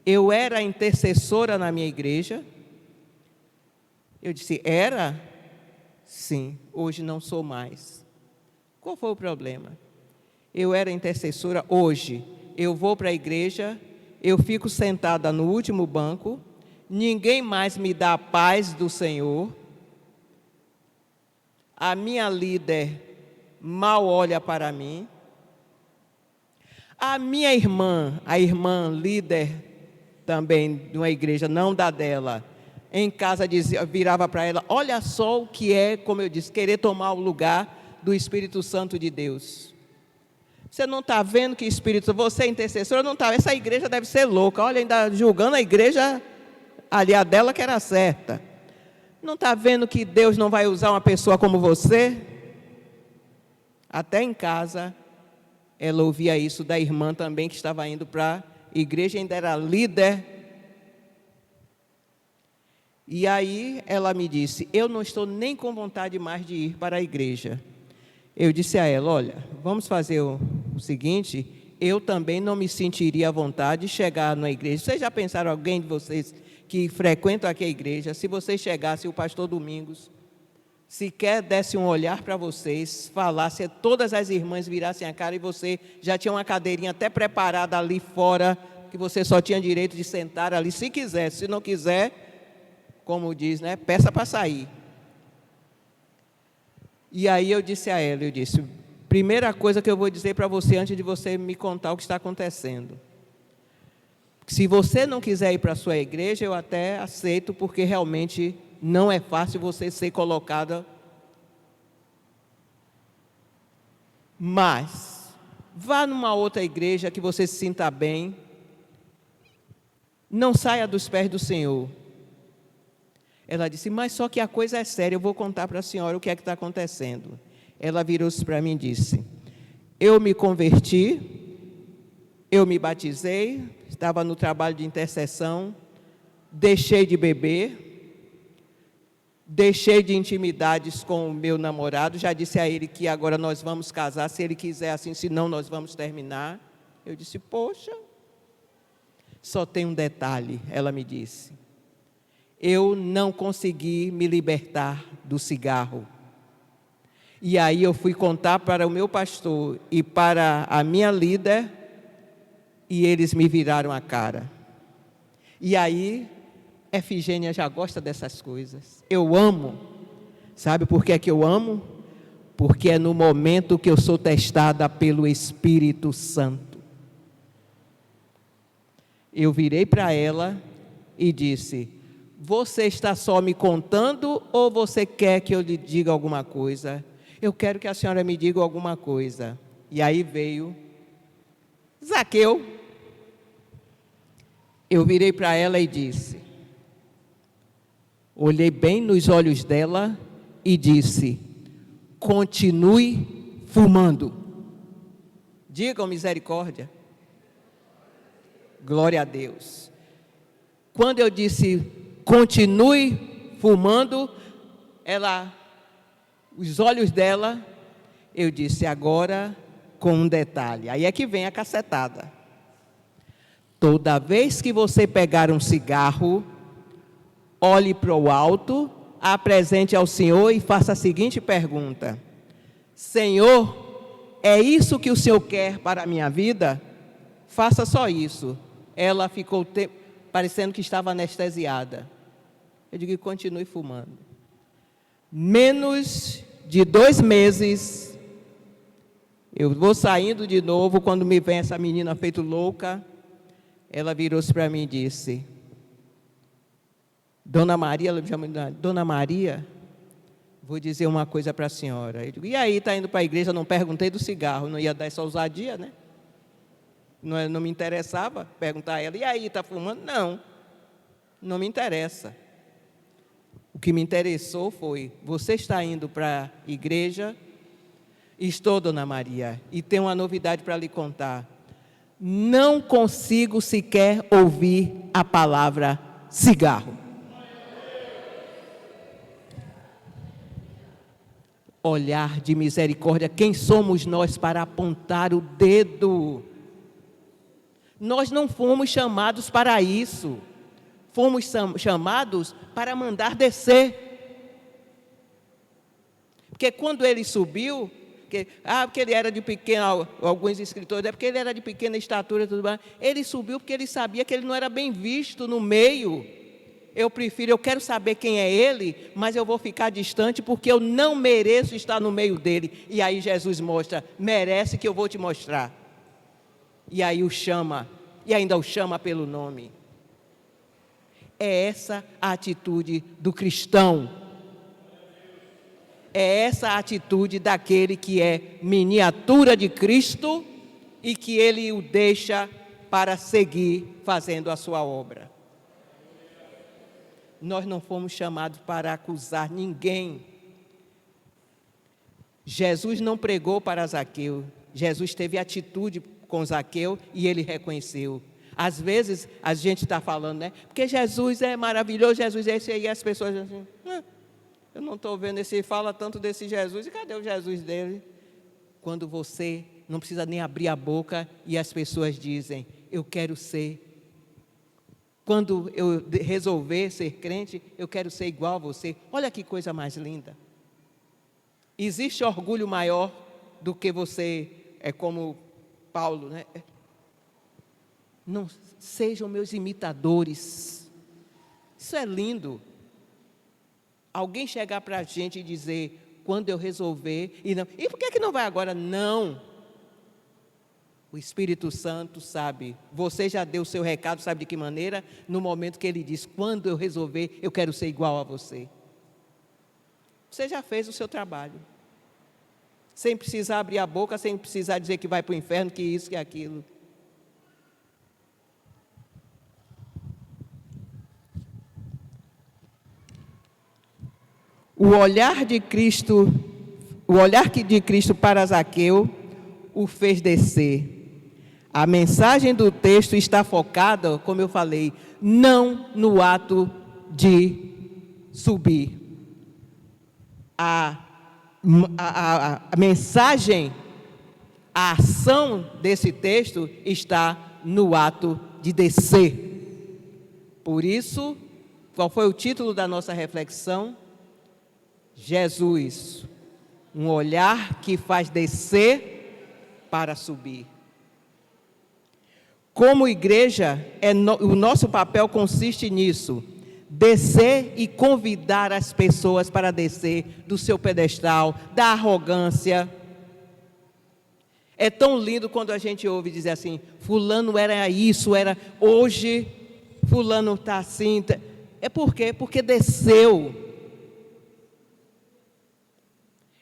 eu era intercessora na minha igreja. Eu disse: era? Sim, hoje não sou mais. Qual foi o problema? Eu era intercessora, hoje eu vou para a igreja, eu fico sentada no último banco, ninguém mais me dá a paz do Senhor, a minha líder mal olha para mim, a minha irmã, a irmã líder também de uma igreja, não da dela, em casa dizia, virava para ela: olha só o que é, como eu disse, querer tomar o lugar do Espírito Santo de Deus. Você não está vendo que Espírito, você é intercessora, não está, essa igreja deve ser louca, olha, ainda julgando a igreja, ali a dela que era certa. Não está vendo que Deus não vai usar uma pessoa como você? Até em casa, ela ouvia isso da irmã também, que estava indo para a igreja, ainda era líder. E aí ela me disse: eu não estou nem com vontade mais de ir para a igreja. Eu disse a ela: olha, vamos fazer o seguinte, eu também não me sentiria à vontade de chegar na igreja. Vocês já pensaram, alguém de vocês que frequentam aqui a igreja, se vocês chegassem, o pastor Domingos, sequer desse um olhar para vocês, falasse, todas as irmãs virassem a cara e você já tinha uma cadeirinha até preparada ali fora, que você só tinha direito de sentar ali, se quiser, se não quiser, como diz, né, peça para sair. E aí eu disse a ela, eu disse: primeira coisa que eu vou dizer para você antes de você me contar o que está acontecendo. Se você não quiser ir para a sua igreja, eu até aceito, porque realmente não é fácil você ser colocada. Mas vá numa outra igreja que você se sinta bem. Não saia dos pés do Senhor. Ela disse: mas só que a coisa é séria, eu vou contar para a senhora o que é que está acontecendo. Ela virou-se para mim e disse: eu me converti, Eu me batizei, estava no trabalho de intercessão, deixei de beber, deixei de intimidades com o meu namorado, já disse a ele que agora nós vamos casar, se ele quiser assim, senão nós vamos terminar. Eu disse, poxa, só tem um detalhe, ela me disse. Eu não consegui me libertar do cigarro. E aí eu fui contar para o meu pastor e para a minha líder, e eles me viraram a cara. E aí, Efigênia já gosta dessas coisas. Eu amo. Sabe por que é que eu amo? Porque é no momento que eu sou testada pelo Espírito Santo. Eu virei para ela e disse, você está só me contando ou você quer que eu lhe diga alguma coisa? Eu quero que a senhora me diga alguma coisa. E aí veio Zaqueu. Eu virei para ela e disse, olhei bem nos olhos dela e disse, continue fumando. Digam misericórdia. Glória a Deus. Quando eu disse, continue fumando, os olhos dela, eu disse, agora com um detalhe. Aí é que vem a cacetada. Toda vez que você pegar um cigarro, olhe para o alto, apresente ao Senhor e faça a seguinte pergunta: Senhor, é isso que o Senhor quer para a minha vida? Faça só isso. Ela ficou parecendo que estava anestesiada. Eu digo, continue fumando. Menos de 2 meses, eu vou saindo de novo, quando me vem essa menina feito louca, ela virou-se para mim e disse, Dona Maria, ela me chama de Dona Maria, vou dizer uma coisa para a senhora. Eu digo, e aí, está indo para a igreja? Não perguntei do cigarro, não ia dar essa ousadia, né? Não me interessava perguntar a ela, e aí, está fumando? Não me interessa. O que me interessou foi, você está indo para a igreja? Estou, Dona Maria, e tenho uma novidade para lhe contar. Não consigo sequer ouvir a palavra cigarro. Olhar de misericórdia, quem somos nós para apontar o dedo? Nós não fomos chamados para isso, fomos chamados para mandar descer. Porque quando ele subiu, porque ele era de pequeno, alguns escritores, porque ele era de pequena estatura, tudo mais. Ele subiu porque ele sabia que ele não era bem visto no meio. Eu quero saber quem é ele, mas eu vou ficar distante porque eu não mereço estar no meio dele. E aí Jesus mostra, merece que eu vou te mostrar. E aí o chama, e ainda o chama pelo nome. É essa a atitude do cristão. É essa a atitude daquele que é miniatura de Cristo e que ele o deixa para seguir fazendo a sua obra. Nós não fomos chamados para acusar ninguém. Jesus não pregou para Zaqueu. Jesus teve atitude com Zaqueu e ele reconheceu. Às vezes a gente está falando, né? Porque Jesus é maravilhoso, Jesus é esse aí, as pessoas assim, eu não estou vendo esse, fala tanto desse Jesus, e cadê o Jesus dele? Quando você não precisa nem abrir a boca e as pessoas dizem, eu quero ser. Quando eu resolver ser crente, eu quero ser igual a você. Olha que coisa mais linda. Existe orgulho maior do que você, é como Paulo, né? Não sejam meus imitadores. Isso é lindo. Alguém chegar para a gente e dizer, quando eu resolver, e por que não vai agora? Não. O Espírito Santo sabe, você já deu o seu recado, sabe de que maneira? No momento que ele diz, quando eu resolver, eu quero ser igual a você. Você já fez o seu trabalho. Sem precisar abrir a boca, sem precisar dizer que vai para o inferno, que isso, que aquilo. O olhar de Cristo para Zaqueu o fez descer. A mensagem do texto está focada, como eu falei, não no ato de subir. A mensagem, a ação desse texto está no ato de descer. Por isso, qual foi o título da nossa reflexão? Jesus, um olhar que faz descer para subir. Como igreja, o nosso papel consiste nisso, descer e convidar as pessoas para descer do seu pedestal, da arrogância. É tão lindo quando a gente ouve dizer assim, fulano era isso, era hoje, fulano está assim. É por quê? Porque desceu.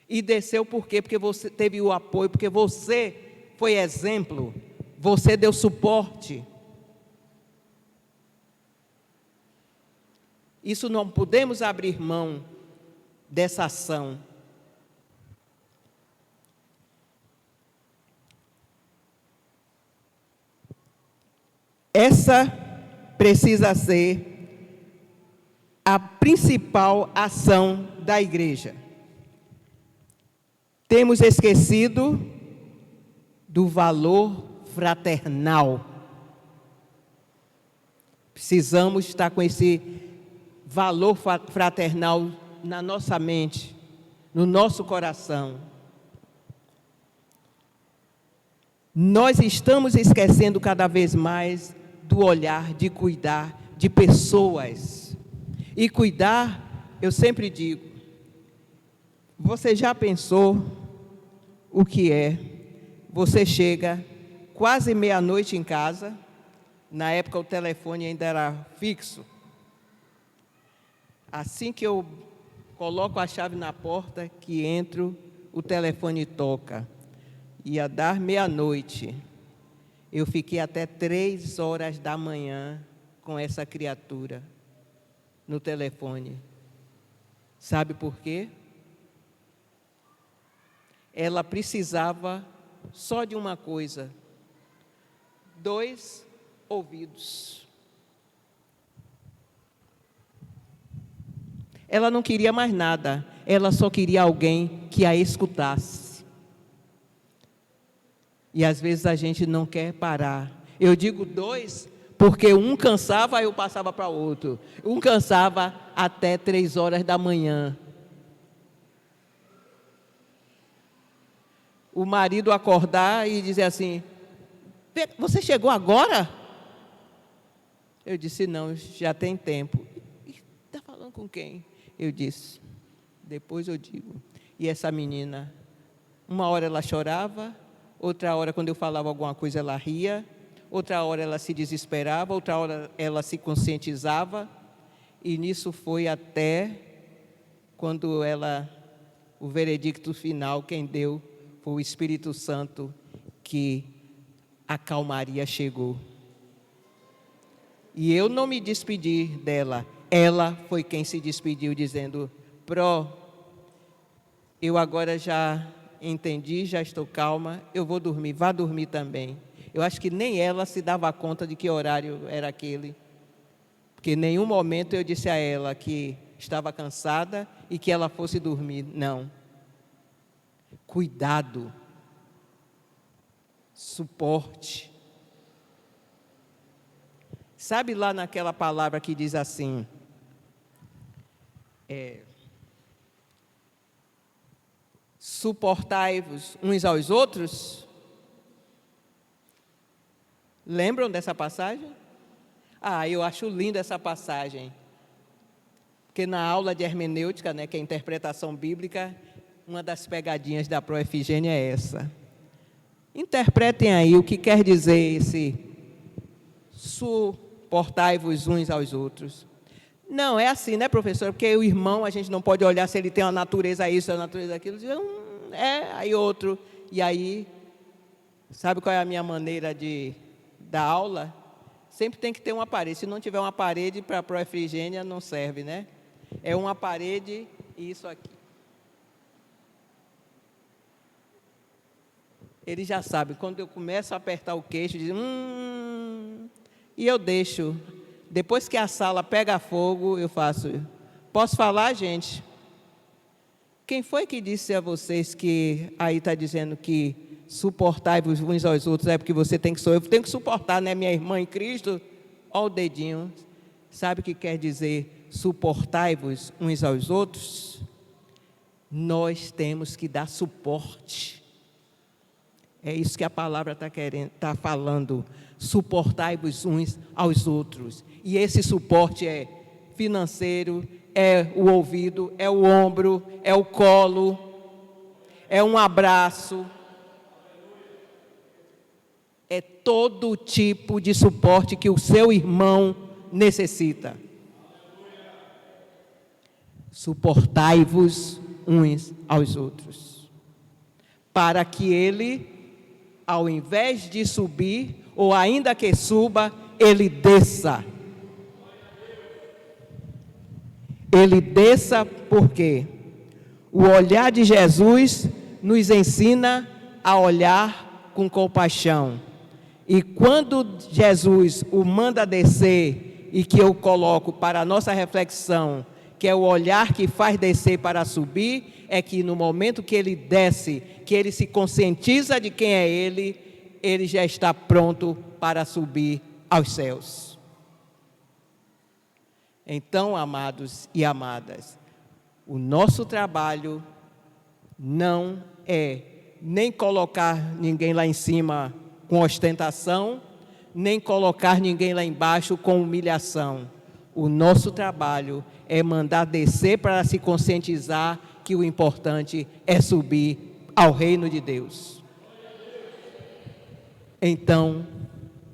E desceu por quê? Porque você teve o apoio, porque você foi exemplo, você deu suporte. Isso não podemos abrir mão dessa ação. Essa precisa ser a principal ação da igreja. Temos esquecido do valor fraternal. Precisamos estar com esse valor fraternal na nossa mente, no nosso coração. Nós estamos esquecendo cada vez mais do olhar de cuidar de pessoas. E cuidar, eu sempre digo, você já pensou o que é? Você chega quase meia-noite em casa, na época o telefone ainda era fixo. Assim que eu coloco a chave na porta, que entro, o telefone toca. Ia dar meia-noite. Eu fiquei até 3 horas da manhã com essa criatura no telefone. Sabe por quê? Ela precisava só de uma coisa: 2 ouvidos. Ela não queria mais nada, ela só queria alguém que a escutasse. E às vezes a gente não quer parar. Eu digo 2, porque um cansava, eu passava para outro. Um cansava até 3 horas da manhã. O marido acordar e dizer assim, você chegou agora? Eu disse, não, já tem tempo. Está falando com quem? Eu disse, depois eu digo. E essa menina, uma hora ela chorava, outra hora quando eu falava alguma coisa ela ria, outra hora ela se desesperava, outra hora ela se conscientizava. E nisso foi até quando o veredicto final, quem deu foi o Espírito Santo, que a calmaria chegou. E eu não me despedi dela, ela foi quem se despediu, dizendo, eu agora já entendi, já estou calma, eu vou dormir, vá dormir também. Eu acho que nem ela se dava conta de que horário era aquele, porque em nenhum momento eu disse a ela que estava cansada e que ela fosse dormir, não. Cuidado, suporte. Sabe lá naquela palavra que diz assim, suportai-vos uns aos outros? Lembram dessa passagem? Eu acho linda essa passagem. Porque na aula de hermenêutica, que é a interpretação bíblica, uma das pegadinhas da Pro Efigênia é essa. Interpretem aí o que quer dizer esse suportai-vos uns aos outros. Não, é assim, né, professor? Porque o irmão, a gente não pode olhar se ele tem uma natureza isso, uma natureza aquilo. Aí outro. E aí, sabe qual é a minha maneira de dar aula? Sempre tem que ter uma parede. Se não tiver uma parede, para a Pro Efigênia não serve, né? É uma parede e isso aqui. Ele já sabe, quando eu começo a apertar o queixo, diz, e eu deixo. Depois que a sala pega fogo, eu faço. Posso falar, gente? Quem foi que disse a vocês que aí está dizendo que suportai-vos uns aos outros, é porque você tem que eu tenho que suportar, né, minha irmã em Cristo? Olha o dedinho. Sabe o que quer dizer suportai-vos uns aos outros? Nós temos que dar suporte. É isso que a palavra está falando. Suportai-vos uns aos outros. E esse suporte é financeiro, é o ouvido, é o ombro, é o colo, é um abraço. É todo tipo de suporte que o seu irmão necessita. Suportai-vos uns aos outros, para que ele, ao invés de subir, ou ainda que suba, ele desça. Ele desça porque o olhar de Jesus nos ensina a olhar com compaixão. E quando Jesus o manda descer, e que eu coloco para a nossa reflexão, que é o olhar que faz descer para subir, é que no momento que ele desce, que ele se conscientiza de quem é ele já está pronto para subir aos céus. Então, amados e amadas, o nosso trabalho não é nem colocar ninguém lá em cima com ostentação, nem colocar ninguém lá embaixo com humilhação. O nosso trabalho é mandar descer para se conscientizar que o importante é subir ao reino de Deus. Então,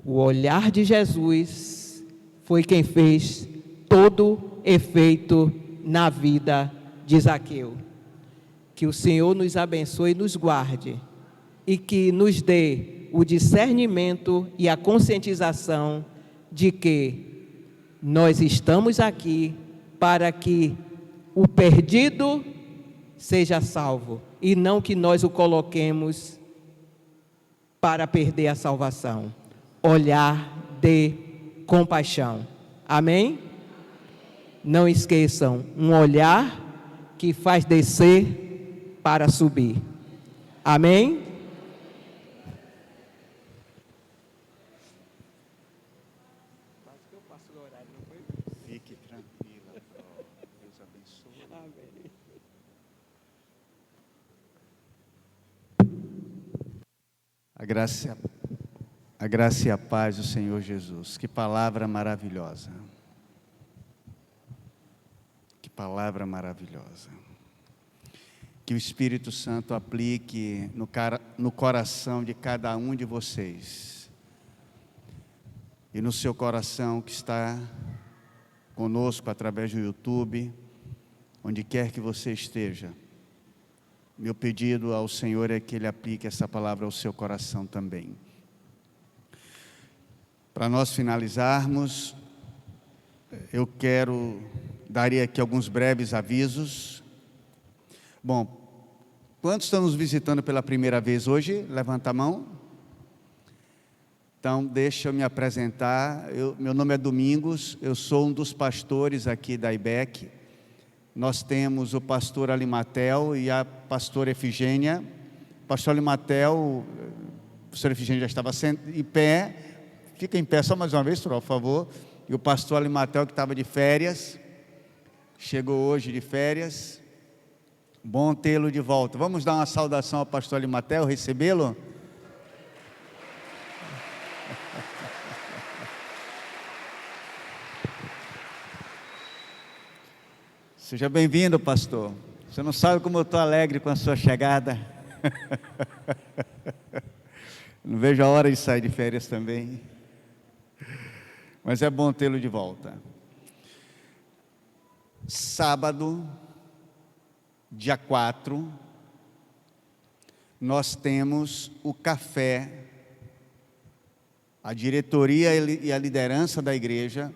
o olhar de Jesus foi quem fez todo efeito na vida de Zaqueu. Que o Senhor nos abençoe e nos guarde, e que nos dê o discernimento e a conscientização de que nós estamos aqui para que o perdido seja salvo, e não que nós o coloquemos para perder a salvação. Olhar de compaixão. Amém? Não esqueçam, um olhar que faz descer para subir. Amém? Fique tranquila, Deus abençoe. Amém. A graça e a paz do Senhor Jesus. Que palavra maravilhosa. Que palavra maravilhosa. Que o Espírito Santo aplique no coração de cada um de vocês. E no seu coração que está conosco através do YouTube, onde quer que você esteja. Meu pedido ao Senhor é que Ele aplique essa palavra ao seu coração também. Para nós finalizarmos, eu daria aqui alguns breves avisos. Bom, quantos estão nos visitando pela primeira vez hoje? Levanta a mão. Então, deixa eu me apresentar. Meu nome é Domingos, eu sou um dos pastores aqui da IBEC. Nós temos o pastor Alimatel e a pastora Efigênia. O pastor Alimatel, a pastora Efigênia já estava em pé. Fica em pé só mais uma vez, por favor. E o pastor Alimatel, que estava de férias, chegou hoje de férias. Bom tê-lo de volta. Vamos dar uma saudação ao pastor Alimatel, recebê-lo? Seja bem-vindo, pastor. Você não sabe como eu estou alegre com a sua chegada. Não vejo a hora de sair de férias também. Mas é bom tê-lo de volta. Sábado, dia 4, nós temos o café. A diretoria e a liderança da igreja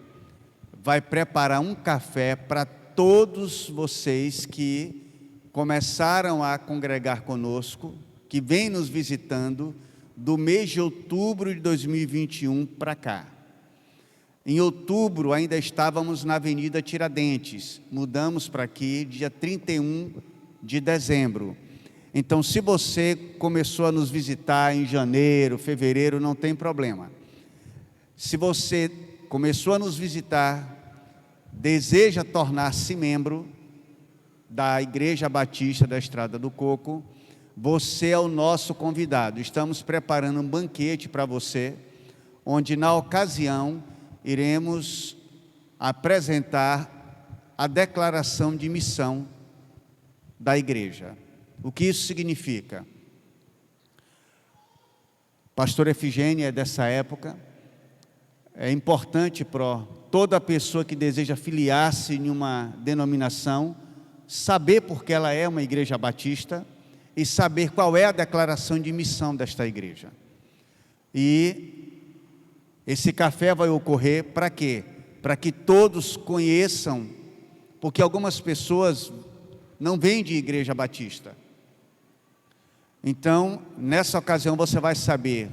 vai preparar um café para todos vocês que começaram a congregar conosco que vem nos visitando do mês de outubro de 2021 para cá. Em outubro ainda estávamos na Avenida Tiradentes, mudamos para aqui dia 31 de dezembro. Então, se você começou a nos visitar em janeiro, fevereiro, não tem problema. Se você começou a nos visitar, deseja tornar-se membro da Igreja Batista da Estrada do Coco, você é o nosso convidado. Estamos preparando um banquete para você, onde na ocasião iremos apresentar a declaração de missão da igreja. O que isso significa? Pastor Efigênia é dessa época. É importante para toda pessoa que deseja filiar-se em uma denominação saber porque ela é uma igreja batista e saber qual é a declaração de missão desta igreja. E esse café vai ocorrer para quê? Para que todos conheçam, porque algumas pessoas não vêm de igreja batista. Então, nessa ocasião você vai saber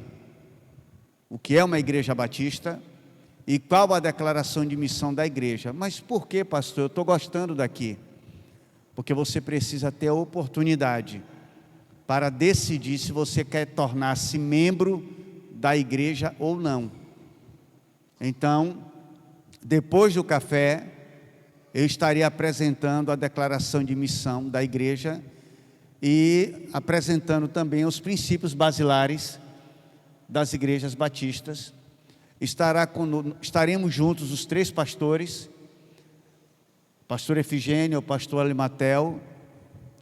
o que é uma igreja batista e qual a declaração de missão da igreja. Mas por que, pastor? Eu estou gostando daqui. Porque você precisa ter a oportunidade para decidir se você quer tornar-se membro da igreja ou não. Então, depois do café, eu estarei apresentando a declaração de missão da igreja e apresentando também os princípios basilares das igrejas batistas. Estaremos juntos os 3 pastores, pastor Efigênio, o pastor Alimatel,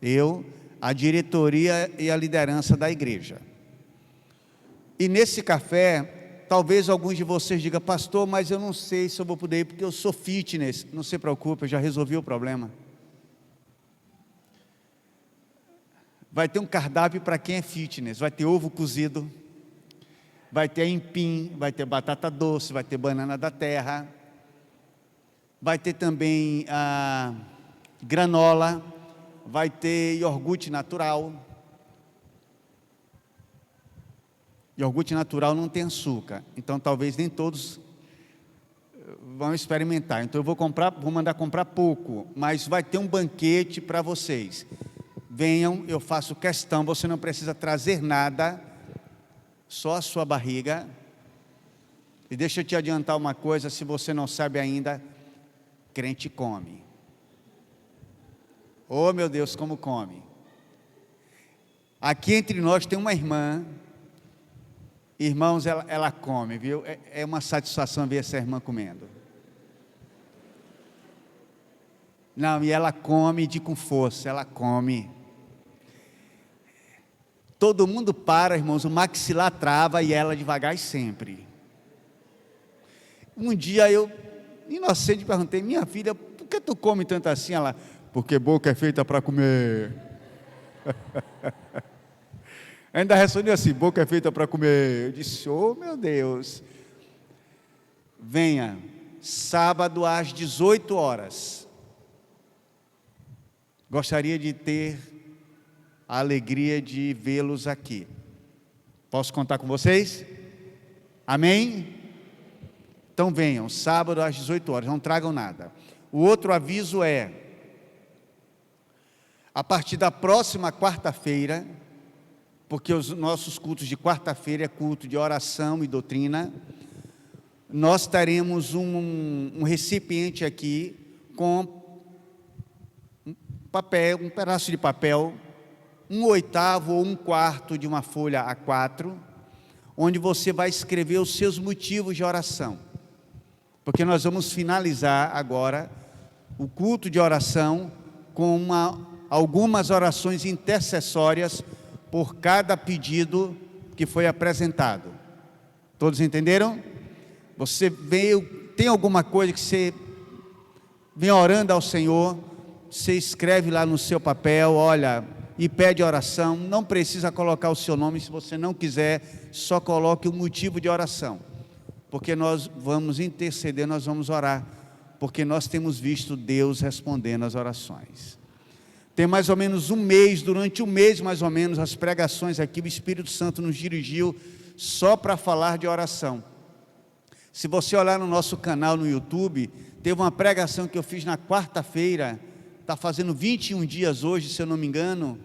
eu, a diretoria e a liderança da igreja. E nesse café, talvez alguns de vocês digam, pastor, mas eu não sei se eu vou poder ir porque eu sou fitness. Não se preocupe, eu já resolvi o problema. Vai ter um cardápio para quem é fitness, vai ter ovo cozido, vai ter aipim, vai ter batata doce, vai ter banana da terra, vai ter também a granola, vai ter iogurte natural. Iogurte natural não tem açúcar, então talvez nem todos vão experimentar. Então eu vou mandar comprar pouco, mas vai ter um banquete para vocês. Venham, eu faço questão, você não precisa trazer nada, só a sua barriga. E deixa eu te adiantar uma coisa, se você não sabe ainda, crente come. Oh meu Deus, como come. Aqui entre nós tem uma irmã, irmãos, ela come, viu? É uma satisfação ver essa irmã comendo. Não, e ela come com força, ela come. Todo mundo para, irmãos, o maxilar trava e ela devagar sempre. Um dia eu, inocente, perguntei, minha filha, por que tu come tanto assim? Ela, porque boca é feita para comer. Ainda respondeu assim, boca é feita para comer. Eu disse, oh meu Deus. Venha, sábado às 18 horas. Gostaria de ter a alegria de vê-los aqui. Posso contar com vocês? Amém? Então venham, sábado às 18 horas, não tragam nada. O outro aviso é, a partir da próxima quarta-feira, porque os nossos cultos de quarta-feira é culto de oração e doutrina, nós teremos um recipiente aqui com papel, um pedaço de papel, 1/8 ou 1/4 de uma folha A4, onde você vai escrever os seus motivos de oração, porque nós vamos finalizar agora o culto de oração com algumas orações intercessórias por cada pedido que foi apresentado. Todos entenderam? Você veio, tem alguma coisa que você vem orando ao Senhor, você escreve lá no seu papel, olha, e pede oração. Não precisa colocar o seu nome, se você não quiser, só coloque o motivo de oração, porque nós vamos interceder, nós vamos orar, porque nós temos visto Deus respondendo as orações. Tem mais ou menos um mês, durante um mês mais ou menos, as pregações aqui, o Espírito Santo nos dirigiu só para falar de oração. Se você olhar no nosso canal no YouTube, teve uma pregação que eu fiz na quarta-feira, está fazendo 21 dias hoje, se eu não me engano.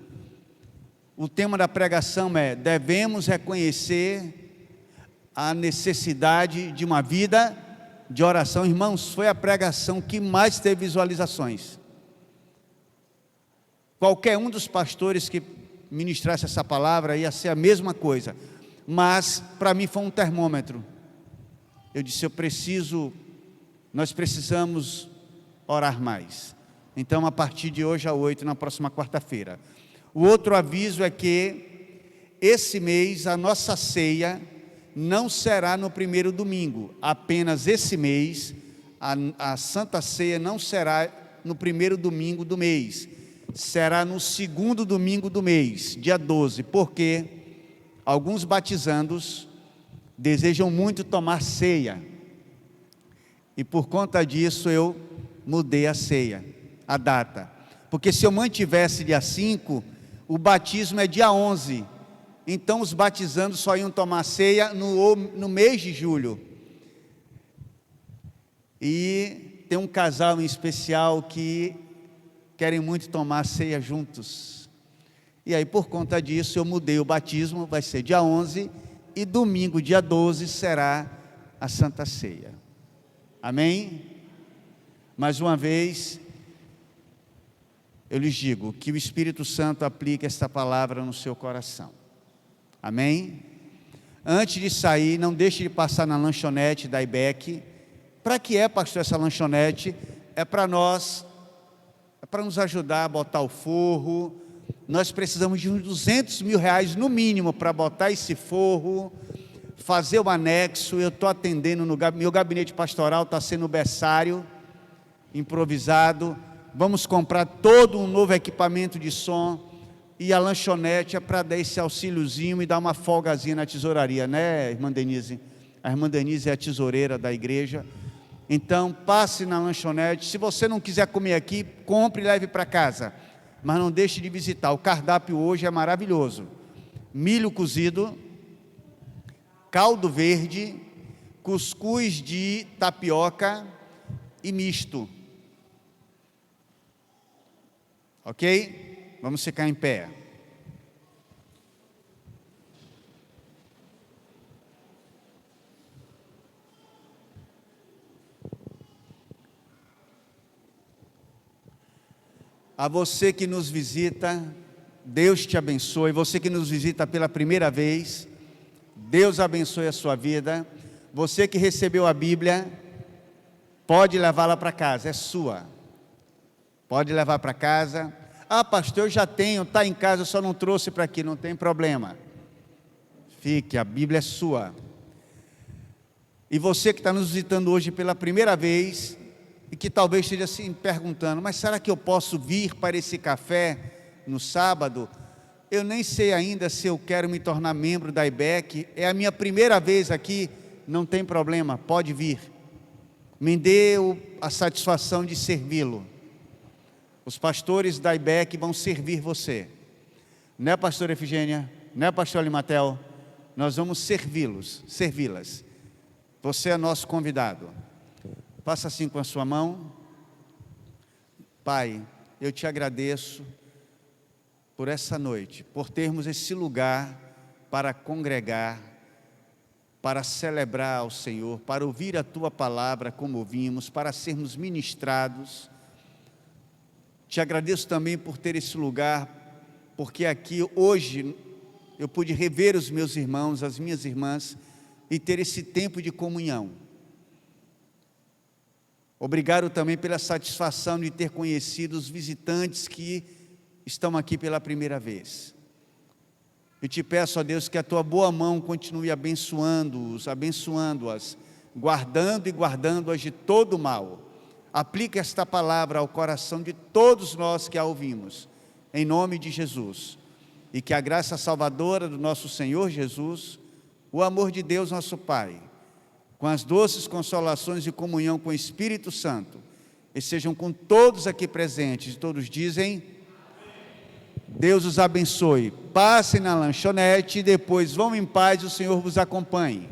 O tema da pregação é: devemos reconhecer a necessidade de uma vida de oração. Irmãos, foi a pregação que mais teve visualizações. Qualquer um dos pastores que ministrasse essa palavra ia ser a mesma coisa, mas para mim foi um termômetro. Eu disse: nós precisamos orar mais. Então, a partir de hoje às 8, na próxima quarta-feira. O outro aviso é que esse mês a nossa ceia não será no primeiro domingo. Apenas esse mês a Santa Ceia não será no primeiro domingo do mês. Será no segundo domingo do mês, dia 12, porque alguns batizandos desejam muito tomar ceia, e por conta disso eu mudei a ceia, a data, porque se eu mantivesse dia 5, o batismo é dia 11, então os batizandos só iam tomar ceia no mês de julho, e tem um casal em especial que querem muito tomar ceia juntos, e aí por conta disso eu mudei o batismo, vai ser dia 11, e domingo, dia 12, será a Santa Ceia, amém? Mais uma vez, eu lhes digo, que o Espírito Santo aplique esta palavra no seu coração, amém? Antes de sair, não deixe de passar na lanchonete da IBEC. Para que é, pastor, essa lanchonete? É para nós, é para nos ajudar a botar o forro. Nós precisamos de uns 200 mil reais no mínimo para botar esse forro, fazer o anexo. Eu estou atendendo meu gabinete pastoral, está sendo berçário, improvisado. Vamos comprar todo um novo equipamento de som, e a lanchonete é para dar esse auxíliozinho e dar uma folgazinha na tesouraria, né, irmã Denise? A irmã Denise é a tesoureira da igreja. Então, passe na lanchonete. Se você não quiser comer aqui, compre e leve para casa. Mas não deixe de visitar. O cardápio hoje é maravilhoso. Milho cozido, caldo verde, cuscuz de tapioca e misto. Ok? Vamos ficar em pé. A você que nos visita, Deus te abençoe. Você que nos visita pela primeira vez, Deus abençoe a sua vida. Você que recebeu a Bíblia, pode levá-la para casa, é sua. Pode levar para casa. Ah, pastor, eu já tenho, está em casa, eu só não trouxe para aqui, não tem problema. Fique, a Bíblia é sua. E você que está nos visitando hoje pela primeira vez, e que talvez esteja assim perguntando: mas será que eu posso vir para esse café no sábado? Eu nem sei ainda se eu quero me tornar membro da IBEC, é a minha primeira vez aqui. Não tem problema, pode vir. Me dê a satisfação de servi-lo. Os pastores da IBEC vão servir você. Não é, pastora Efigênia? Não é, pastor Limatel? Nós vamos servi-las. Você é nosso convidado. Faça assim com a sua mão. Pai, eu te agradeço por essa noite, por termos esse lugar para congregar, para celebrar ao Senhor, para ouvir a Tua palavra como ouvimos, para sermos ministrados. Te agradeço também por ter esse lugar, porque aqui hoje eu pude rever os meus irmãos, as minhas irmãs, e ter esse tempo de comunhão. Obrigado também pela satisfação de ter conhecido os visitantes que estão aqui pela primeira vez. Eu te peço, ó Deus, que a Tua boa mão continue abençoando-os, abençoando-as, guardando e guardando-as de todo o mal. Aplique esta palavra ao coração de todos nós que a ouvimos, em nome de Jesus. E que a graça salvadora do nosso Senhor Jesus, o amor de Deus nosso Pai, com as doces consolações e comunhão com o Espírito Santo, estejam com todos aqui presentes. Todos dizem: Deus os abençoe. Passem na lanchonete e depois vão em paz, o Senhor vos acompanhe.